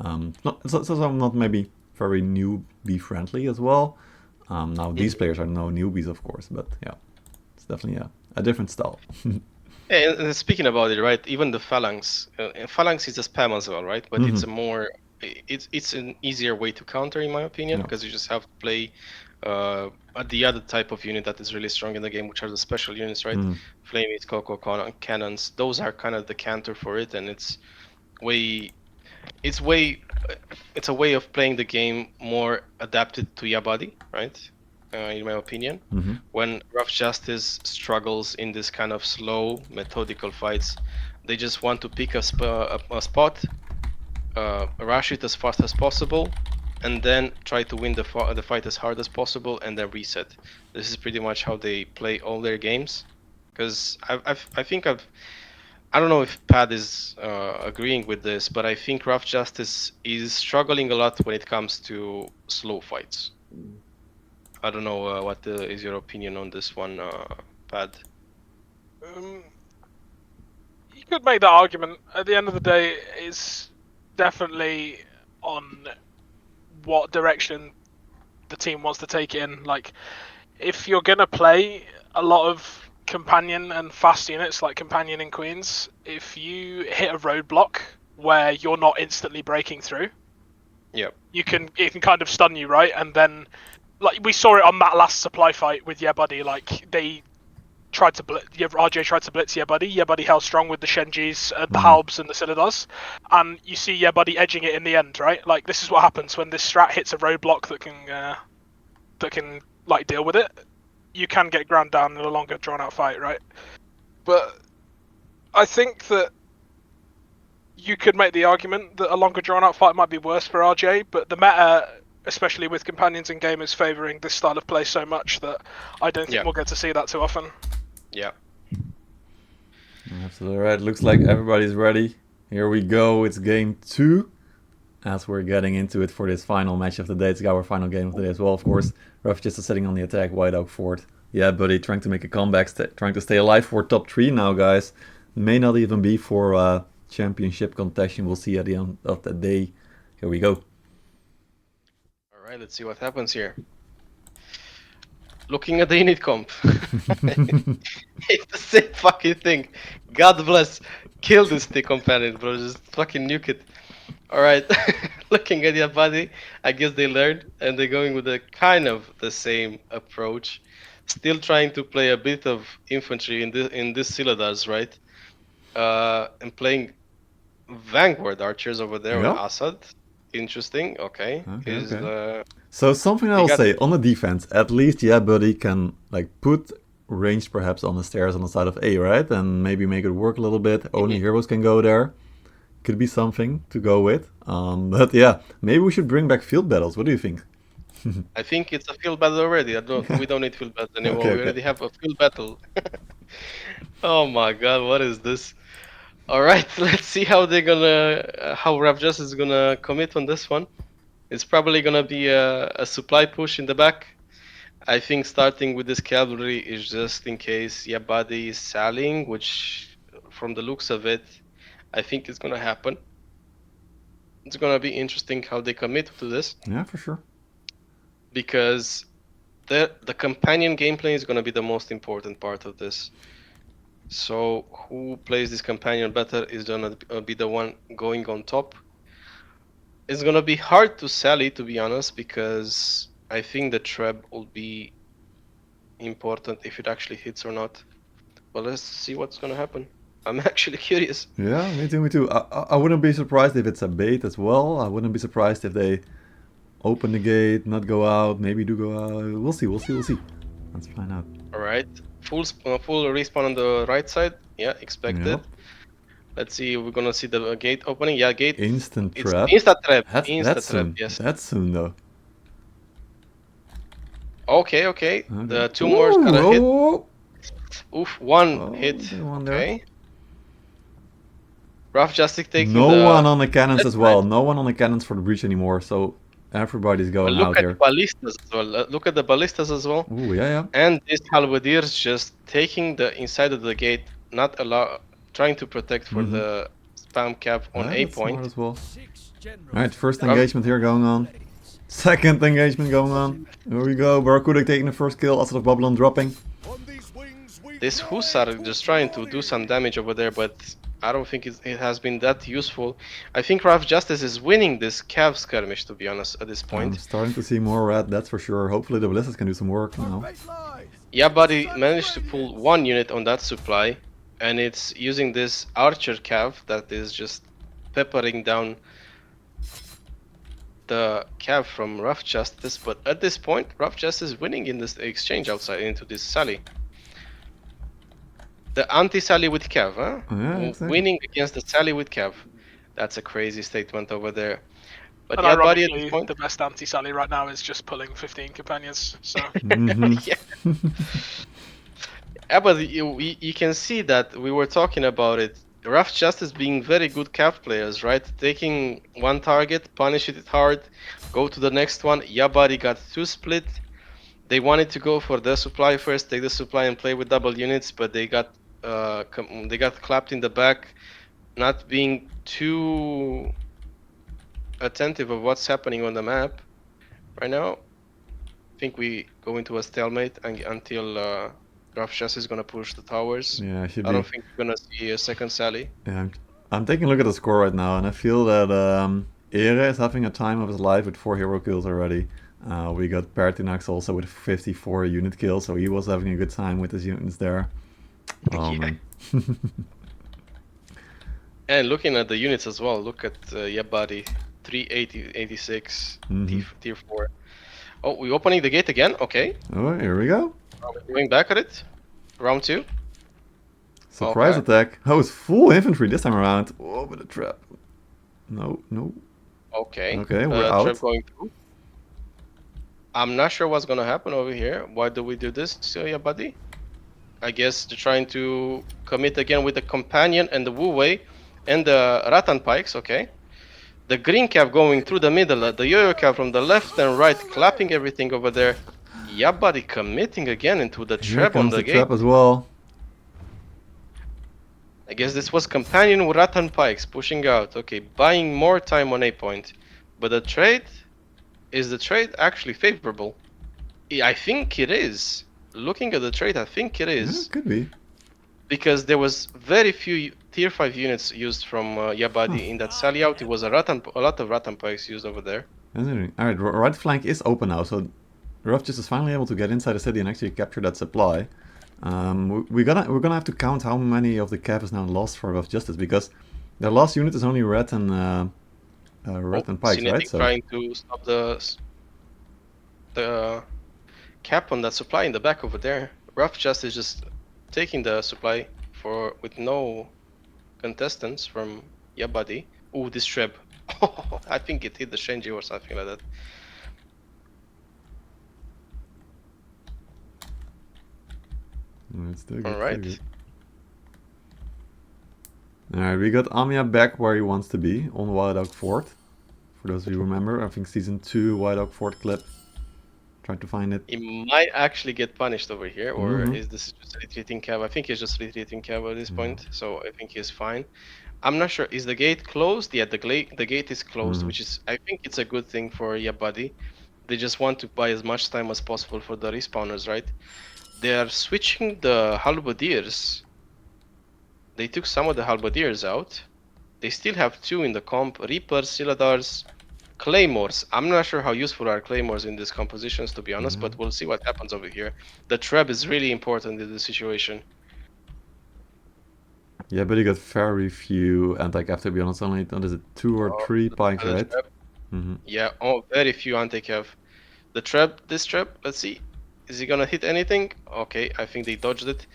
A: So I'm not maybe very newbie friendly as well. Now these players are no newbies, of course, but yeah, it's definitely a different style.
C: And speaking about it, right? Even the Phalanx, Phalanx is a spam as well, right? But it's a more, it's an easier way to counter, in my opinion,
A: Yeah.
C: because you just have to play the other type of unit that is really strong in the game, which are the special units, right? Flamies, Coco, Cannons. Those are kind of the counter for it, and way, it's way, it's a way of playing the game more adapted to YeahBuddy, right? In my opinion, when Rough Justice struggles in this kind of slow, methodical fights, they just want to pick a spot, rush it as fast as possible, and then try to win the fight as hard as possible, and then reset. This is pretty much how they play all their games. Because I don't know if Pad is agreeing with this, but I think Rough Justice is struggling a lot when it comes to slow fights. I don't know what is your opinion on this one, Pad.
B: You could make that argument. At the end of the day, it's definitely on what direction the team wants to take it in. Like, if you're gonna play a lot of companion and fast units like companion and queens, if you hit a roadblock where you're not instantly breaking through,
C: Yep.
B: it can kind of stun you, right? And then, like, we saw it on that last supply fight with YeahBuddy. Like, they tried to RJ tried to blitz YeahBuddy. YeahBuddy held strong with the Shenjis, the Halbs, and the Cylinders, and you see YeahBuddy edging it in the end, right? Like, this is what happens when this strat hits a roadblock that can like deal with it. You can get ground down in a longer, drawn-out fight, right? But I think that you could make the argument that a longer, drawn-out fight might be worse for RJ, but the meta, especially with companions in game, is favouring this style of play so much that I don't think we'll get to see that too often.
C: Yeah.
A: Absolutely right. Looks like everybody's ready. Here we go. It's game 2. As we're getting into it for this final match of the day. It's our final game of the day as well, of course. Rough just sitting on the attack, White Oak Fort. YeahBuddy trying to make a comeback, trying to stay alive for top 3 now, guys. May not even be for championship contention. We'll see at the end of the day. Here we go.
C: Alright, let's see what happens here. Looking at the unit comp. It's the same fucking thing. God bless. Kill this stick companion, bro. Just fucking nuke it. Alright. Looking at YeahBuddy, I guess they learned and they're going with a kind of the same approach. Still trying to play a bit of infantry in this Siladars, right? And playing Vanguard archers over there on
A: Yeah.
C: Assad. Interesting. Okay.
A: Okay. So something
C: They
A: I'll
C: got-
A: say on the defense, at least YeahBuddy can like put range perhaps on the stairs on the side of A, right? And maybe make it work a little bit. Only heroes can go there. Could be something to go with. But yeah, maybe we should bring back field battles. What do you think?
C: I think it's a field battle already. We don't need field battle anymore.
A: Okay,
C: We
A: okay.
C: already have a field battle. Oh my god, what is this? All right, let's see how they're gonna, how Rav Justice is gonna commit on this one. It's probably gonna be a supply push in the back. I think starting with this cavalry is just in case YeahBuddy is sallying, which from the looks of it, I think is gonna happen. It's gonna be interesting how they commit to this
A: Yeah, for sure.
C: because the companion gameplay is gonna be the most important part of this. So who plays this companion better is gonna be the one going on top. It's gonna be hard to sally, to be honest, because I think the trap will be important if it actually hits or not. But let's see what's gonna happen. I'm actually curious.
A: Yeah, me too, me too. I wouldn't be surprised if it's a bait as well. I wouldn't be surprised if they open the gate, not go out, maybe do go out. We'll see, we'll see, we'll see. Let's find out.
C: All right, full respawn on the right side. Yeah, expected.
A: Yep.
C: Let's see. We're gonna see the gate opening. Yeah, gate.
A: Instant
C: It's
A: trap.
C: insta trap.
A: That's
C: Insta trap.
A: soon.
C: Yes.
A: That's soon though.
C: Okay. The two more gotta hit. Oof, one hit.
A: One there.
C: Okay. Rough Justice taking
A: No one on the cannons as well. No one on the cannons for the breach anymore. So everybody's going out here.
C: Look at the ballistas as well. Look at the ballistas as well.
A: Ooh, yeah.
C: And this halberdiers just taking the inside of the gate, not trying to protect for the spam cap on A point.
A: As well. Alright, first engagement here going on. Second engagement going on. Here we go. Barracuda taking the first kill. Asset of Babylon dropping.
C: This Hussar just trying to do some damage over there, but I don't think it has been that useful. I think Rough Justice is winning this Cav skirmish, to be honest, at this point.
A: I'm starting to see more red, that's for sure. Hopefully the ballistas can do some work now.
C: YeahBuddy managed to pull one unit on that supply, and it's using this Archer Cav that is just peppering down the Cav from Rough Justice. But at this point, Rough Justice is winning in this exchange outside into this Sally. The anti-Sally with Cav, huh?
A: Yeah, exactly.
C: Winning against the Sally with Cav. That's a crazy statement over there. But
B: and
C: YeahBuddy at this point,
B: the best anti-Sally right now is just pulling 15 companions. So
C: yeah, but you can see that we were talking about it. Rough Justice being very good Cav players, right? Taking one target, punish it hard, go to the next one. YeahBuddy got 2 split. They wanted to go for the supply first, take the supply and play with double units, but they got clapped in the back, not being too attentive of what's happening on the map. Right now, I think we go into a stalemate until Rough Justice is gonna push the towers.
A: Yeah,
C: I don't think we're gonna see a second Sally.
A: Yeah, I'm taking a look at the score right now, and I feel that Ere is having a time of his life with 4 hero kills already. We got Pertinax also with 54 unit kills, so he was having a good time with his units there. Oh man.
C: And looking at the units as well, look at YeahBuddy, 386, tier 4. Oh, we're opening the gate again? Okay.
A: Oh, here we go.
C: We're going back at it. Round 2.
A: Surprise attack. Oh, it's full infantry this time around. Oh, but a trap. No.
C: Okay.
A: Okay, we're out.
C: Trap going through. I'm not sure what's gonna happen over here. Why do we do this, YeahBuddy? I guess they're trying to commit again with the companion and the Wu Wei and the Rattan Pikes, okay. The green cap going through the middle, the yo-yo cap from the left and right, clapping everything over there. YeahBuddy committing again into the trap on the gate.
A: Trap as well.
C: I guess this was companion with Rattan Pikes pushing out. Okay, buying more time on A point. But the trade, is the trade actually favorable? I think it is. Looking at the trade, I think it is.
A: Yeah, could be.
C: because there was very few tier 5 units used from YeahBuddy in that sally out. It was a lot of Rattan pikes used over there.
A: Alright, right flank is open now, so Rough Justice is finally able to get inside the city and actually capture that supply. We're gonna have to count how many of the cav is now lost for Rough Justice, because their last unit is only red and pikes, right? So
C: Trying to stop the cap on that supply in the back over there. Rough Justice just taking the supply with no contestants from YeahBuddy. Ooh, this trap. I think it hit the Shenji or something like that.
A: it's still good.
C: Alright.
A: Alright, we got Amia back where he wants to be, on Wild Oak Fort. For those of you who remember, I think season 2 Wild Oak Fort clip. Try to find it.
C: He might actually get punished over here, or
A: Mhm.
C: is this just retreating cav? I think he's just retreating cav at this point, so I think he's fine. I'm not sure. Is the gate closed? Yeah, the gate is closed, which is, I think it's a good thing for YeahBuddy. They just want to buy as much time as possible for the respawners, right? They are switching the halberdiers. They took some of the halberdiers out. They still have 2 in the comp: Reapers, Siladars, Claymores. I'm not sure how useful are Claymores in these compositions, to be honest, but we'll see what happens over here. The trap is really important in this situation.
A: Yeah, but he got very few anti-cav, to be honest. Only, what is it, 2 or 3 pikes,
C: The
A: right?
C: trap. Yeah, very few anti-cav. This trap, let's see. Is he gonna hit anything? Okay, I think they dodged it.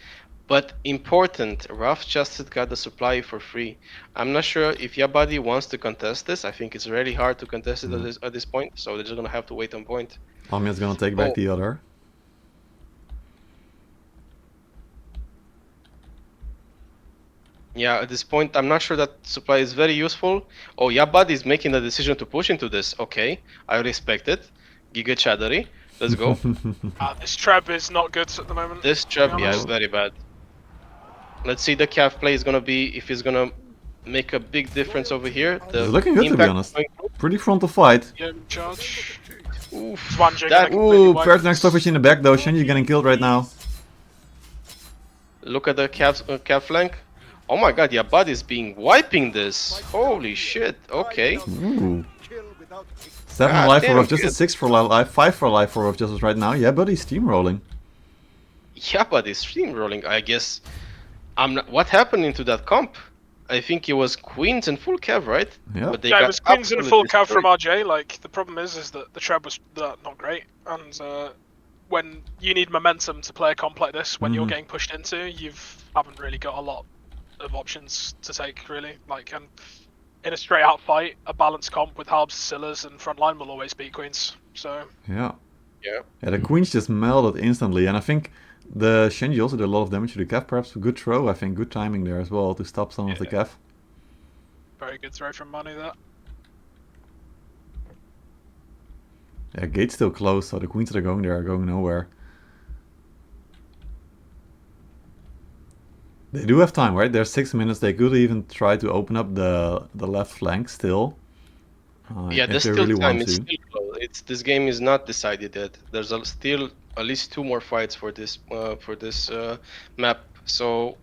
C: But important, Rough Justice got the supply for free. I'm not sure if YeahBuddy wants to contest this. I think it's really hard to contest it at this point, so they're just gonna have to wait on point.
A: Amia's gonna take back the other.
C: Yeah, at this point, I'm not sure that supply is very useful. Oh, YeahBuddy is making the decision to push into this. Okay, I respect it. Giga Chattery, let's go.
B: This trap is not good at the moment.
C: This trap, yeah, is very bad. Let's see the cav play is gonna be, if he's gonna make a big difference over here.
A: It's looking good, to be honest. Pretty frontal fight.
B: Yeah, charge.
C: Oof,
A: Ooh, first next Starfish in the back though. Shenji getting killed right now.
C: Look at the cav flank. Oh my god, YeahBuddy is wiping this. Holy shit, okay.
A: Ooh. 7 life for Rough Justice, 6 for life, 5 for life for Rough Justice right now. YeahBuddy's steamrolling.
C: YeahBuddy's steamrolling, I guess. What happened into that comp? I think it was Queens and full cav, right?
A: Yeah.
C: But
B: Yeah, it was Queens and full cav from RJ. Like, the problem is that the trap was not great, and when you need momentum to play a comp like this, when you're getting pushed into, you haven't really got a lot of options to take, really. Like, and in a straight out fight, a balanced comp with Halbs, Scillas, and frontline will always beat Queens. So
A: Yeah,
C: yeah,
A: the Queens just melted instantly, and I think the Shenji also did a lot of damage to the cav. Perhaps a good throw, I think, good timing there as well to stop some of the cav.
B: very good throw from Money there.
A: Yeah, gate's still closed, so the Queens that are going there are going nowhere. They do have time, right? There's 6 minutes. They could even try to open up the left flank still.
C: Yeah, there's still
A: really
C: time. It's still close. This game is not decided yet. There's still at least 2 more fights for this map. So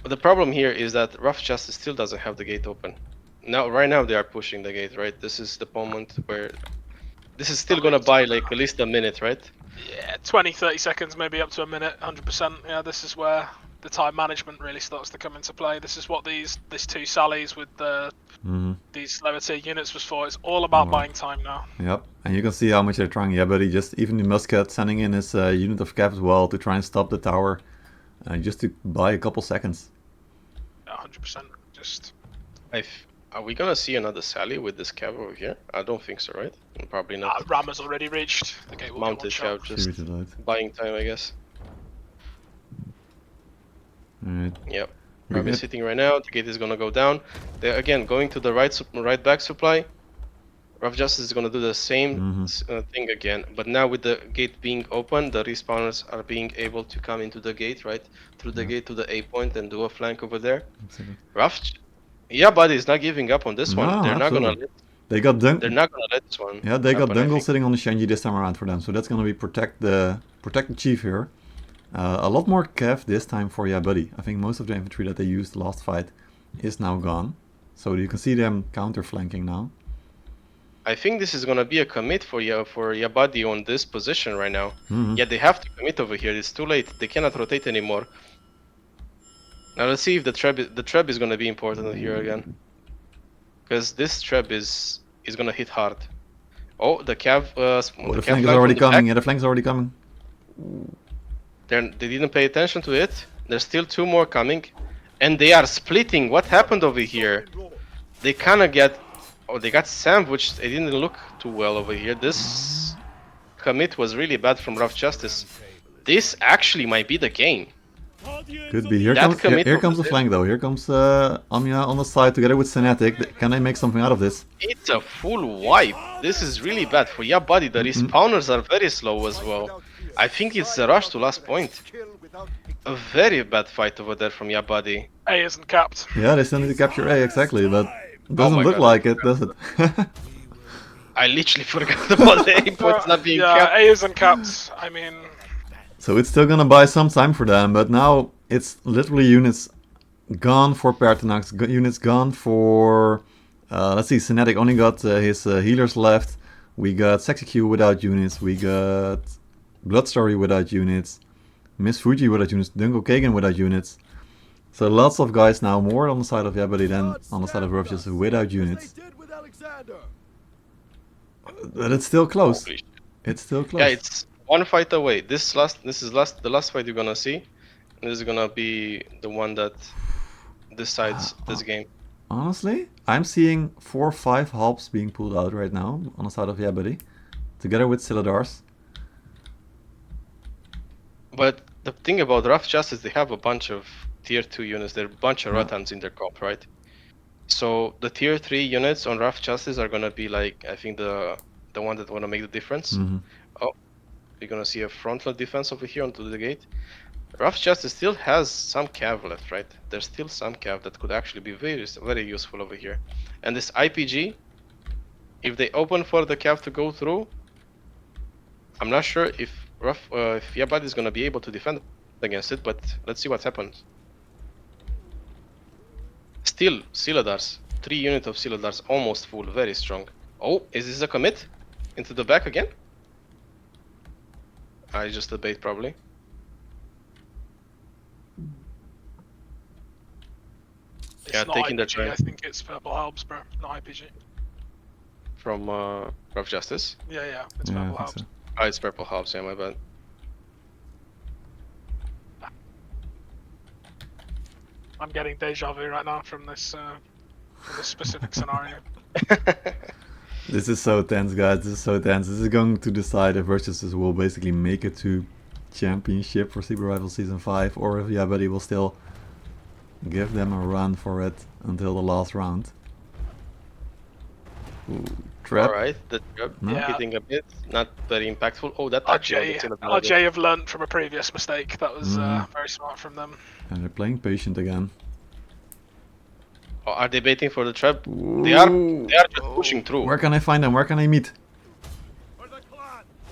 C: the problem here is that Rough Justice still doesn't have the gate open. Right now they are pushing the gate, right? This is the moment where this is still gonna buy like at least a minute, right?
B: Yeah, 20-30 seconds, maybe up to a minute, 100%. Yeah, this is where the time management really starts to come into play. This is what these 2 sallies with these lower tier units was for. It's all about buying time now.
A: Yep, and you can see how much they're trying. Yeah, but he just, even the Musket sending in his unit of cav as well to try and stop the tower, just to buy a couple seconds.
B: Yeah, 100%. Just.
C: Are we gonna see another sally with this cav over here? I don't think so, right? Probably not.
B: Ram has already reached. The gate will
C: Mounted cav, just buying time, I guess.
A: Alright.
C: Yep. Ram is hitting right now. The gate is gonna go down. They're again going to the right back supply. Rough Justice is gonna do the same thing again, but now with the gate being open, the respawners are being able to come into the gate, right? Through the gate to the A point and do a flank over there. YeahBuddy is not giving up on this one. They're not gonna let.
A: They got
C: They're not gonna let this one.
A: Yeah, they got Dungle sitting on the Shenji this time around for them, so that's gonna be protect the chief here. A lot more Kev this time for YeahBuddy. I think most of the infantry that they used last fight is now gone. So you can see them counter flanking now.
C: I think this is gonna be a commit for YeahBuddy on this position right now.
A: Mhm.
C: Yeah, they have to commit over here. It's too late. They cannot rotate anymore. Now let's see if the trap is gonna be important here again, because this trap is gonna hit hard. Oh, the cav.
A: Oh, the
C: cav
A: flank is
C: flank
A: already
C: from the back.
A: coming. Yeah, the flank is already coming.
C: They didn't pay attention to it. There's still 2 more coming, and they are splitting. What happened over here? They kind of get. Oh, they got sandwiched. It didn't look too well over here. This commit was really bad from Rough Justice. This actually might be the game.
A: Could be. Here
C: That
A: comes
C: commit
A: here
C: of
A: comes the
C: the-
A: flank though. Here comes Amia on the side together with Senetic. Can they make something out of this?
C: It's a full wipe. This is really bad for YeahBuddy. The respawners are very slow as well. I think it's a rush to last point. A very bad fight over there from YeahBuddy.
B: A isn't capped.
A: Yeah, they still need to capture A exactly, but doesn't
C: my
A: look
C: God.
A: like it, does it?
C: I literally forgot about the aim points not being
B: yeah,
C: capped.
B: A isn't capped. I mean,
A: So it's still gonna buy some time for them, but now it's literally units gone for Pertinax, units gone for... let's see, Senetic only got his healers left. We got Sexy Q without units, we got Blood Story without units, Miss Fuji without units, Dungo Kagan without units. So lots of guys now, more on the side of YeahBuddy than on the side of Ruffs, without units. But it's still close.
C: Holy shit.
A: It's still close.
C: Yeah, it's one fight away. This is the last fight you're gonna see. And this is gonna be the one that decides this game.
A: Honestly, I'm seeing 4 or 5 halps being pulled out right now on the side of YeahBuddy, together with Siladars.
C: But the thing about Rough Justice, they have a bunch of tier 2 units. There are a bunch of
A: Yeah.
C: Rotans in their comp, right? So the tier 3 units on Rough Justice are gonna be like, I think the one that wanna make the difference.
A: Mhm.
C: Oh, you're gonna see a frontal defense over here onto the gate. Rough Justice still has some cav left, right? There's still some cav that could actually be very useful over here. And this IPG, if they open for the cav to go through, I'm not sure if YeahBuddy is gonna be able to defend against it, but let's see what happens. Still, Siladars. 3 units of Siladars, almost full, very strong. Oh, is this a commit? Into the back again? I just a bait probably.
B: it's
C: Yeah,
B: not
C: taking the
B: IPG.
C: try.
B: I think it's Purple Halbs, bro, not IPG.
C: From Rough Justice.
B: Yeah, it's
A: Yeah, I
B: Purple
A: think
B: Halbs.
A: so.
C: Oh, it's Purple Halves, yeah, my bad.
B: I'm getting deja vu right now from this specific scenario.
A: This is so tense, guys. This is so tense. This is going to decide if Versus will basically make it to Championship for CBR Rival Season 5, or if YeahBuddy will still give them a run for it until the last round. Ooh, trap.
C: Alright, the trap
A: No?
B: Yeah.
C: hitting a bit, not very impactful. Oh, that actually
B: RJ have learnt from a previous mistake. That was
A: Mhm.
B: very smart from them.
A: And they're playing patient again.
C: Oh, are they baiting for the trap?
A: Ooh.
C: They are just pushing through.
A: Where can I find them? Where can I meet?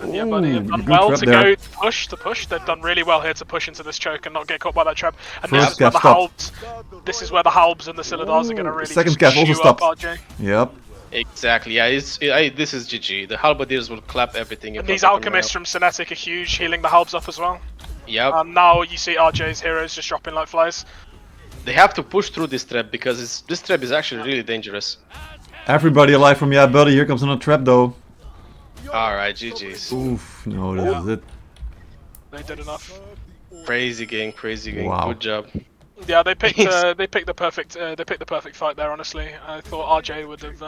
B: And YeahBuddy have
A: Ooh,
B: done
A: good
B: well
A: trap
B: to
A: there.
B: go to push. They've done really well here to push into this choke and not get caught by that trap. And
A: First
B: this is where
A: cap
B: the
A: stopped.
B: Halbs, this is where the Halbs and the Siladars are going to
A: Ooh,
B: really
A: second
B: just
A: cap also
B: chew up
A: stopped.
B: RJ.
A: Yep.
C: Exactly, yeah, this is GG. The Halberdiers will clap everything. in
B: And
C: front
B: these
C: of them
B: alchemists from Senetic are huge, healing the Halbs up as well.
C: Yep,
B: And now you see RJ's heroes just dropping like flies.
C: they have to push through this trap because this trap is actually really dangerous.
A: Everybody alive from YeahBuddy. Here comes another trap though.
C: Alright, GG's.
A: Oof. No, this is it.
B: They did enough.
C: Crazy game, crazy game.
A: Wow.
C: Good job.
B: Yeah, they picked the perfect fight there. Honestly, I thought RJ would have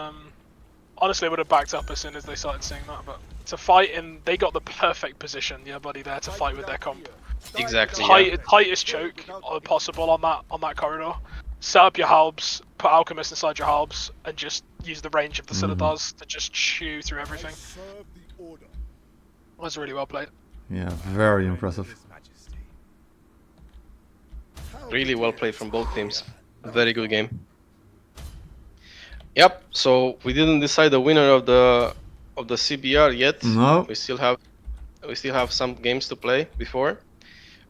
B: would have backed up as soon as they started seeing that. But to fight in, they got the perfect position. YeahBuddy there to fight with their comp.
C: Exactly. Yeah.
B: Tightest choke possible on that corridor. Set up your halbs, put alchemists inside your halbs, and just use the range of the Siladars to just chew through everything. Was really well played.
A: Yeah, very impressive.
C: Really well played from both teams. Very good game. Yep. So we didn't decide the winner of the CBR yet.
A: No.
C: We still have some games to play before.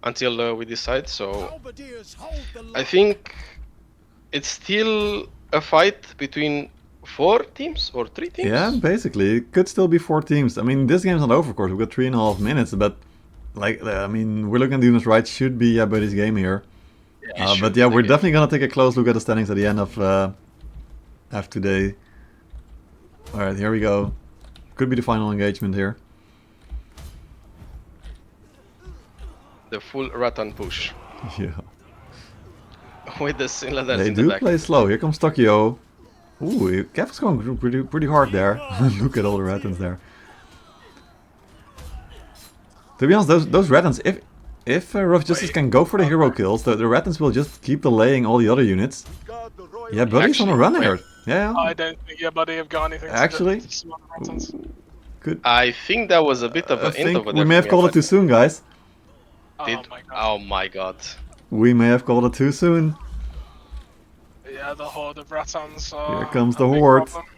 C: until we decide. So I think it's still a fight between 4 teams or 3 teams.
A: Yeah, basically, it could still be 4 teams. I mean, this game's not over, of course. We've got 3.5 minutes, but like, I mean, we're looking at doing this right. Should be YeahBuddy's game here. But yeah, we're definitely gonna take a close look at the standings at the end of today. All right, here we go. Could be the final engagement here.
C: The full Rattan push
A: Yeah.
C: with the Sinladers
A: They
C: in the
A: do
C: back.
A: play slow. Here comes Tokyo. Ooh, Kev's going pretty hard there. Look at all the Rattans there. To be honest, those Rattans, if Rough Justice can go for the hero kills, the Rattans will just keep delaying all the other units. Yeah, Buddy's on a run here. Yeah.
B: I don't think YeahBuddy have got anything
A: Actually,
B: to do with some other Rattans.
A: Good.
C: I think that was a bit of
A: I
C: an int
A: think
C: over
A: we
C: there.
A: may have called it too soon, guys.
C: Oh my god.
A: We may have called it too soon.
B: Yeah, the horde of Rattans.
A: Here comes the
B: a big
A: horde.
B: problem.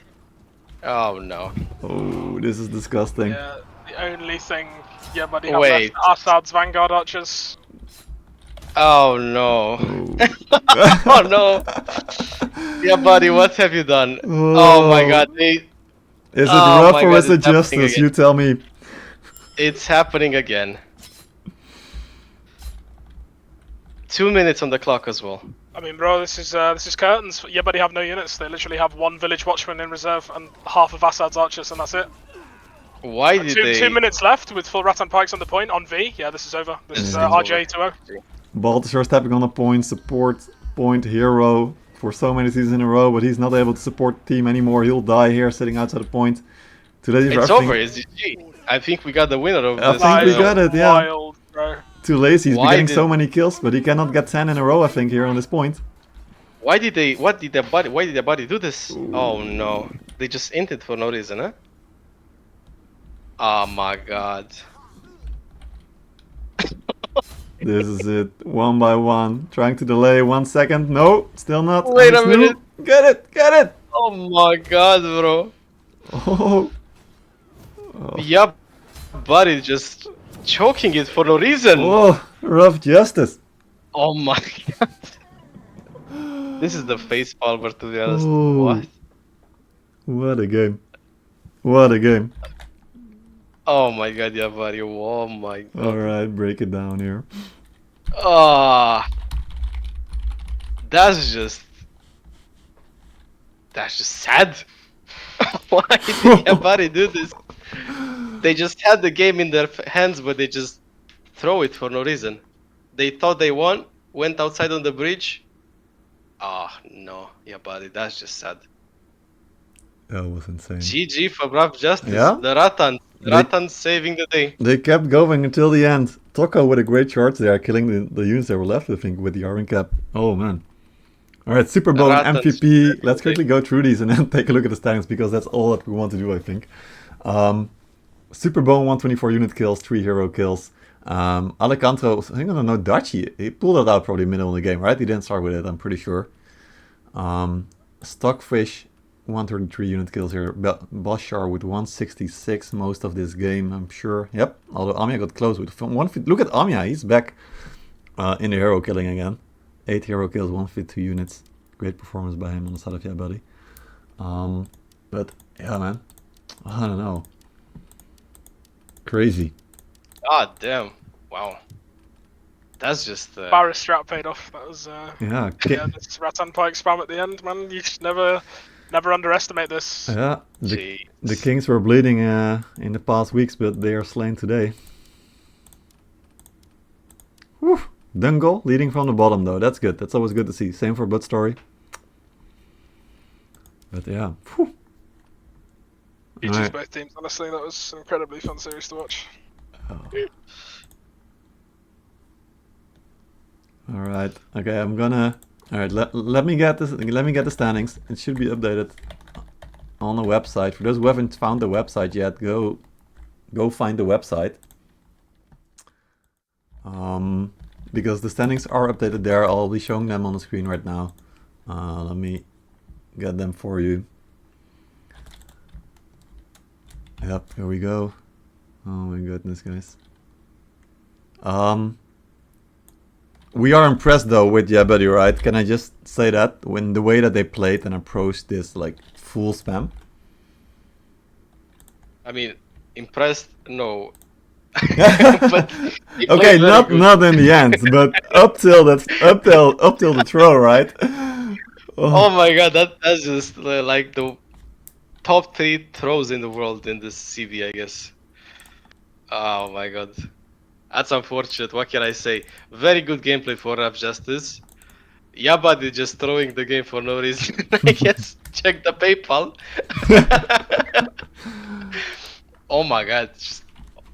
C: Oh no.
A: Oh, this is disgusting.
B: Yeah, the only thing YeahBuddy have
C: Wait.
B: left Assad's Vanguard Archers.
C: Oh no.
A: Oh.
C: Oh no. YeahBuddy, what have you done? Oh my god.
A: Is it
C: Oh
A: Rough
C: my
A: or
C: God,
A: is it
C: it's happening
A: Justice?
C: again.
A: You tell me.
C: It's happening again. 2 minutes on the clock as well.
B: I mean, bro, this is curtains. YeahBuddy have no units. They literally have 1 village watchman in reserve and half of Assad's archers, and that's it.
C: Why did they...
B: 2 minutes left with full Rattan pikes on the point on V. Yeah, this is over. This is RJ 2-0.
A: Balthasar stepping on a point, support point hero for so many seasons in a row, but he's not able to support the team anymore. He'll die here sitting outside the point. Today's
C: It's over, it's GG. I think we got the winner of
A: I
C: this.
A: think we got it, yeah.
B: Wild, bro.
A: Too lazy, he's been
C: Why
A: getting
C: did-
A: so many kills, but he cannot get 10 in a row, I think, here on this point.
C: Why did their body do this? Oh no. They just inted for no reason, huh? Oh my god.
A: This is it, 1 by 1, trying to delay 1 second. No, still not.
C: Wait a
A: Snoop.
C: minute.
A: Get it, get it!
C: Oh my god, bro.
A: Oh.
C: Yeah, buddy, just choking it for no reason.
A: Oh, Rough Justice.
C: Oh my god. This is the face palmer, to be honest.
A: Oh.
C: What?
A: What a game. What a game.
C: Oh my god, yeah, buddy. Oh my god.
A: Alright, break it down here.
C: Ah, that's just sad. Why did everybody do this? They just had the game in their hands, but they just throw it for no reason. They thought they won, went outside on the bridge. Ah, no, yeah, buddy, that's just sad.
A: That was insane.
C: GG for Rough Justice.
A: Yeah?
C: The Rattan saving the day.
A: They kept going until the end. Toko with a great charge there, killing the units that were left, I think, with the Iron Cap. Oh man. Alright, Super Bowl and
C: Rattan's
A: MVP. Let's quickly go through these and then take a look at the standings because that's all that we want to do, I think. Super Bowl, 124 unit kills, 3 hero kills. Alejandro, I think on a Dachi. He pulled it out probably middle of the game, right? He didn't start with it, I'm pretty sure. Stockfish, 133 unit kills here. Bashar with 166 most of this game, I'm sure. Yep, although Amia got close with 150. Look at Amia, he's back in the hero killing again. 8 hero kills, 152 units. Great performance by him on the side of YeahBuddy. But yeah, man, I don't know. Crazy.
C: God damn. Wow. That's just...
B: Barris strat paid off. That was
A: Yeah,
B: yeah, this Rattan pike spam at the end, man. You should never underestimate this.
A: yeah. The
C: Jeez.
A: Kings were bleeding in the past weeks, but they are slain today. Whew. Dungle leading from the bottom though. That's good. That's always good to see. Same for Bud Story. But yeah. Whew.
B: GG's
A: Alright.
B: both teams. Honestly, that was an incredibly fun series to watch.
A: All right. Okay, I'm gonna. All right. Let me get this. Let me get the standings. It should be updated on the website. For those who haven't found the website yet, go find the website. Because the standings are updated there. I'll be showing them on the screen right now. Let me get them for you. Yep. Here we go. Oh my goodness, guys. We are impressed though with YeahBuddy, right? Can I just say that when the way that they played and approached this like full spam?
C: I mean, impressed? No. But he
A: Okay,
C: played very
A: not
C: good.
A: not in the end, but up till the throw, right?
C: Oh my god, that's just like the top 3 throws in the world in this CB, I guess. Oh my god. That's unfortunate. What can I say? Very good gameplay for Rap Justice. YeahBuddy just throwing the game for no reason. I guess check the PayPal. Oh my god, just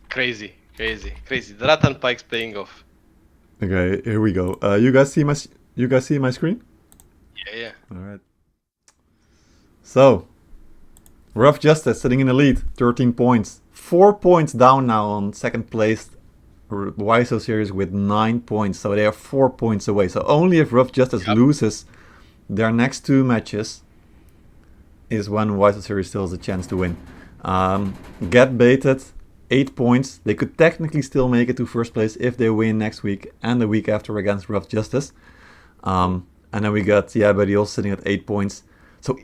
C: crazy, crazy, crazy. The Rat and Pike's paying off.
A: Okay, here we go. You guys see my screen?
C: Yeah, yeah.
A: All right. So, Rough Justice sitting in the lead, 13 points. 4 points down now on second place YSO series with 9 points. So they are 4 points away. So only if Rough Justice loses their next 2 matches is when YSO series still has a chance to win. Get Baited, 8 points. They could technically still make it to first place if they win next week and the week after against Rough Justice. And then we got YeahBuddy also sitting at 8 points. So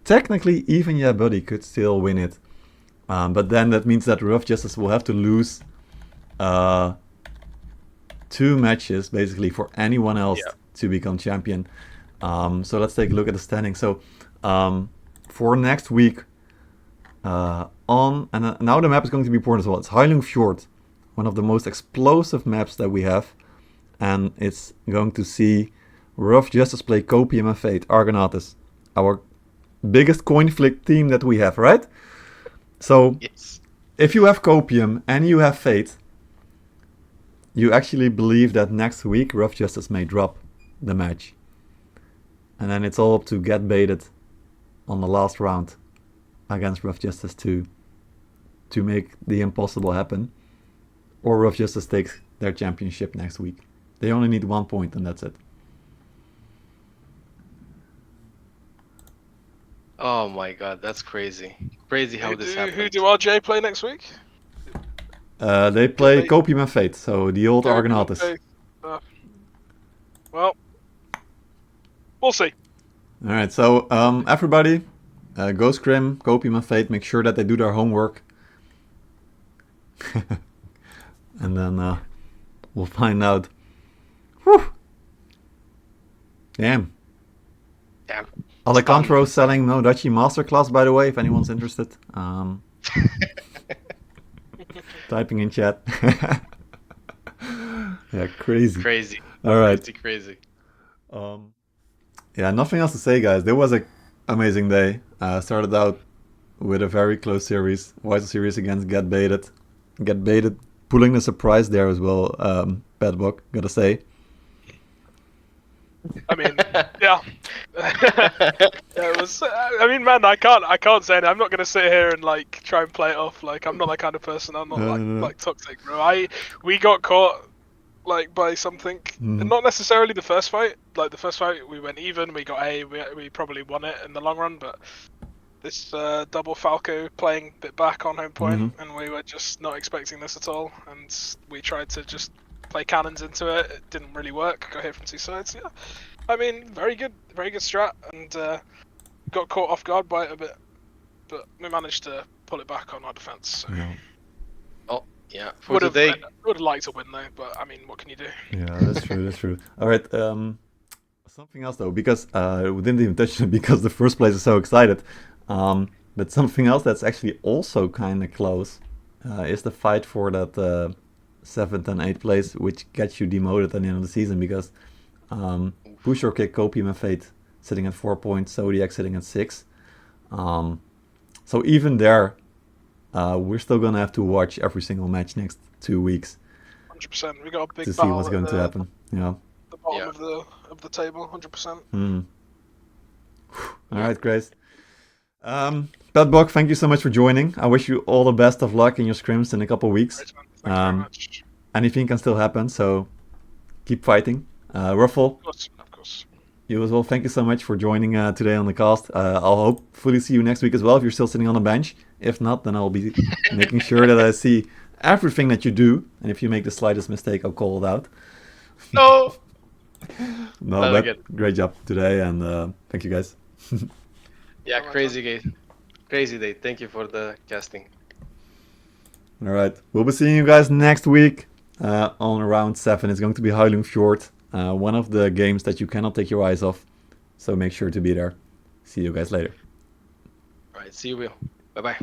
A: technically even YeahBuddy could still win it. But then that means that Rough Justice will have to lose 2 matches basically for anyone else to become champion. So let's take a look at the standing. So for next week, now the map is going to be important as well. It's Heilung Fjord, one of the most explosive maps that we have, and it's going to see Rough Justice play Copium and Fate, Argonautus, our biggest coin flip team that we have, right? So if you have Copium and you have Fate, you actually believe that next week Rough Justice may drop the match, and then it's all up to Get Baited on the last round against Rough Justice to make the impossible happen, or Rough Justice takes their championship next week. They only need 1 point and that's it.
C: Oh my god, that's crazy. Crazy how this happened.
B: Who do RJ play next week?
A: They play Copium and Fate, so the old Argonautus.
B: Well, we'll see.
A: Alright, so everybody, go scrim, Copium and Fate, make sure that they do their homework. And then we'll find out. Whew. Damn. Alejandro selling Nodachi Masterclass, by the way, if anyone's interested. Typing in chat. Yeah, crazy.
C: Crazy.
A: All right.
C: Crazy.
A: Yeah, nothing else to say, guys. There was an amazing day. Started out with a very close series. YSO series against Get Baited. Get Baited pulling the surprise there as well, Bad Book, gotta say.
B: I mean, yeah. It was. I mean, man, I can't say it. I'm not gonna sit here and like try and play it off. Like I'm not that kind of person. I'm not like toxic, bro. We got caught like by something. And not necessarily the first fight. Like the first fight, we went even. We got A. We probably won it in the long run. But this double Falco playing a bit back on home point, and we were just not expecting this at all. And we tried to just play cannons into it. It didn't really work. Got hit from 2 sides. Yeah, I mean, very good strat, and got caught off guard by it a bit, but we managed to pull it back on our defense. So.
A: Yeah.
C: Oh yeah,
B: would have liked to win though, but I mean, what can you do?
A: Yeah, that's true. That's true. All right. Something else though, because we didn't even touch it because the first place is so excited. But something else that's actually also kind of close is the fight for that 7th and 8th place, which gets you demoted at the end of the season, because Push or Kick, Copium and Fate sitting at 4 points, Zodiac sitting at 6. So even there, we're still gonna have to watch every single match next 2 weeks.
B: 100%. We got a big
A: to see what's going to happen. Yeah.
B: The bottom of the table, 100%.
A: All right, Grace. Petbok, thank you so much for joining. I wish you all the best of luck in your scrims in a couple of weeks.
B: Thank you very much.
A: Anything can still happen, so keep fighting. Ruffle,
B: Of course.
A: you as well. Thank you so much for joining today on the cast. I'll hopefully see you next week as well if you're still sitting on the bench. If not, then I'll be making sure that I see everything that you do, and if you make the slightest mistake, I'll call it out.
C: No.
A: No,
C: Not
A: but
C: again.
A: great job today, and thank you guys.
C: Yeah,
B: Well
C: crazy game. Crazy day. Thank you for the casting.
A: All right, we'll be seeing you guys next week on round 7. It's going to be Heilung Fjord, one of the games that you cannot take your eyes off. So make sure to be there. See you guys later.
C: All right. See you, Will. Bye bye.